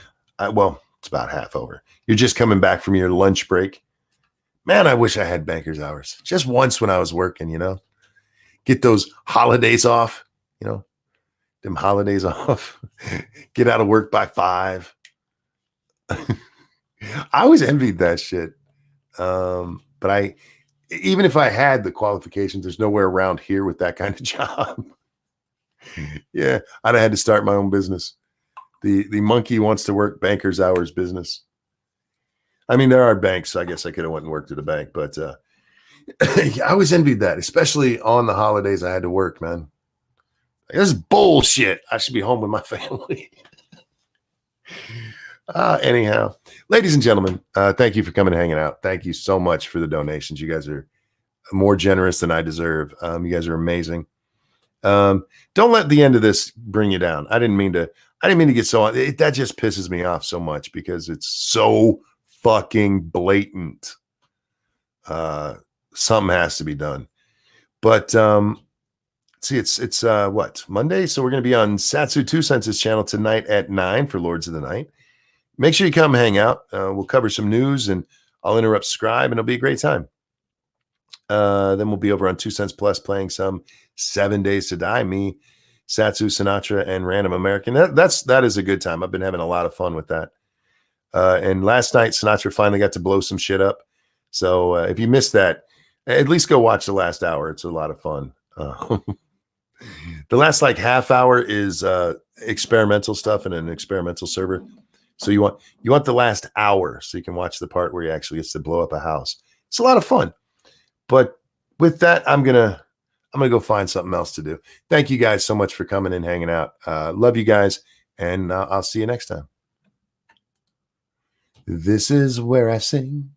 well, it's about half over. You're just coming back from your lunch break. Man, I wish I had banker's hours just once when I was working, get those holidays off, them holidays off, get out of work by 5. I always envied that shit. But even if I had the qualifications, there's nowhere around here with that kind of job. Yeah, I'd have had to start my own business. The monkey wants to work banker's hours business. I mean, there are banks, so I guess I could have went and worked at a bank, but I always envied that, especially on the holidays I had to work, man. This is bullshit. I should be home with my family. Anyhow, ladies and gentlemen, thank you for coming and hanging out. Thank you so much for the donations. You guys are more generous than I deserve. You guys are amazing. Don't let the end of this bring you down. I didn't mean to get so on. That just pisses me off so much because it's so fucking blatant. Something has to be done. But see, it's what, Monday? So we're going to be on Satsu 2 Senses channel tonight at 9 for Lords of the Night. Make sure you come hang out. We'll cover some news and I'll interrupt Scribe and it'll be a great time. Then we'll be over on 2 Cents Plus playing some 7 Days to Die. Me, Satsu, Sinatra, and Random American. That is a good time. I've been having a lot of fun with that. And last night, Sinatra finally got to blow some shit up. So if you missed that, at least go watch the last hour. It's a lot of fun. The last half hour is experimental stuff in an experimental server. So you want the last hour so you can watch the part where he actually gets to blow up a house. It's a lot of fun. But with that, I'm gonna go find something else to do. Thank you guys so much for coming and hanging out. Love you guys, and I'll see you next time. This is where I sing.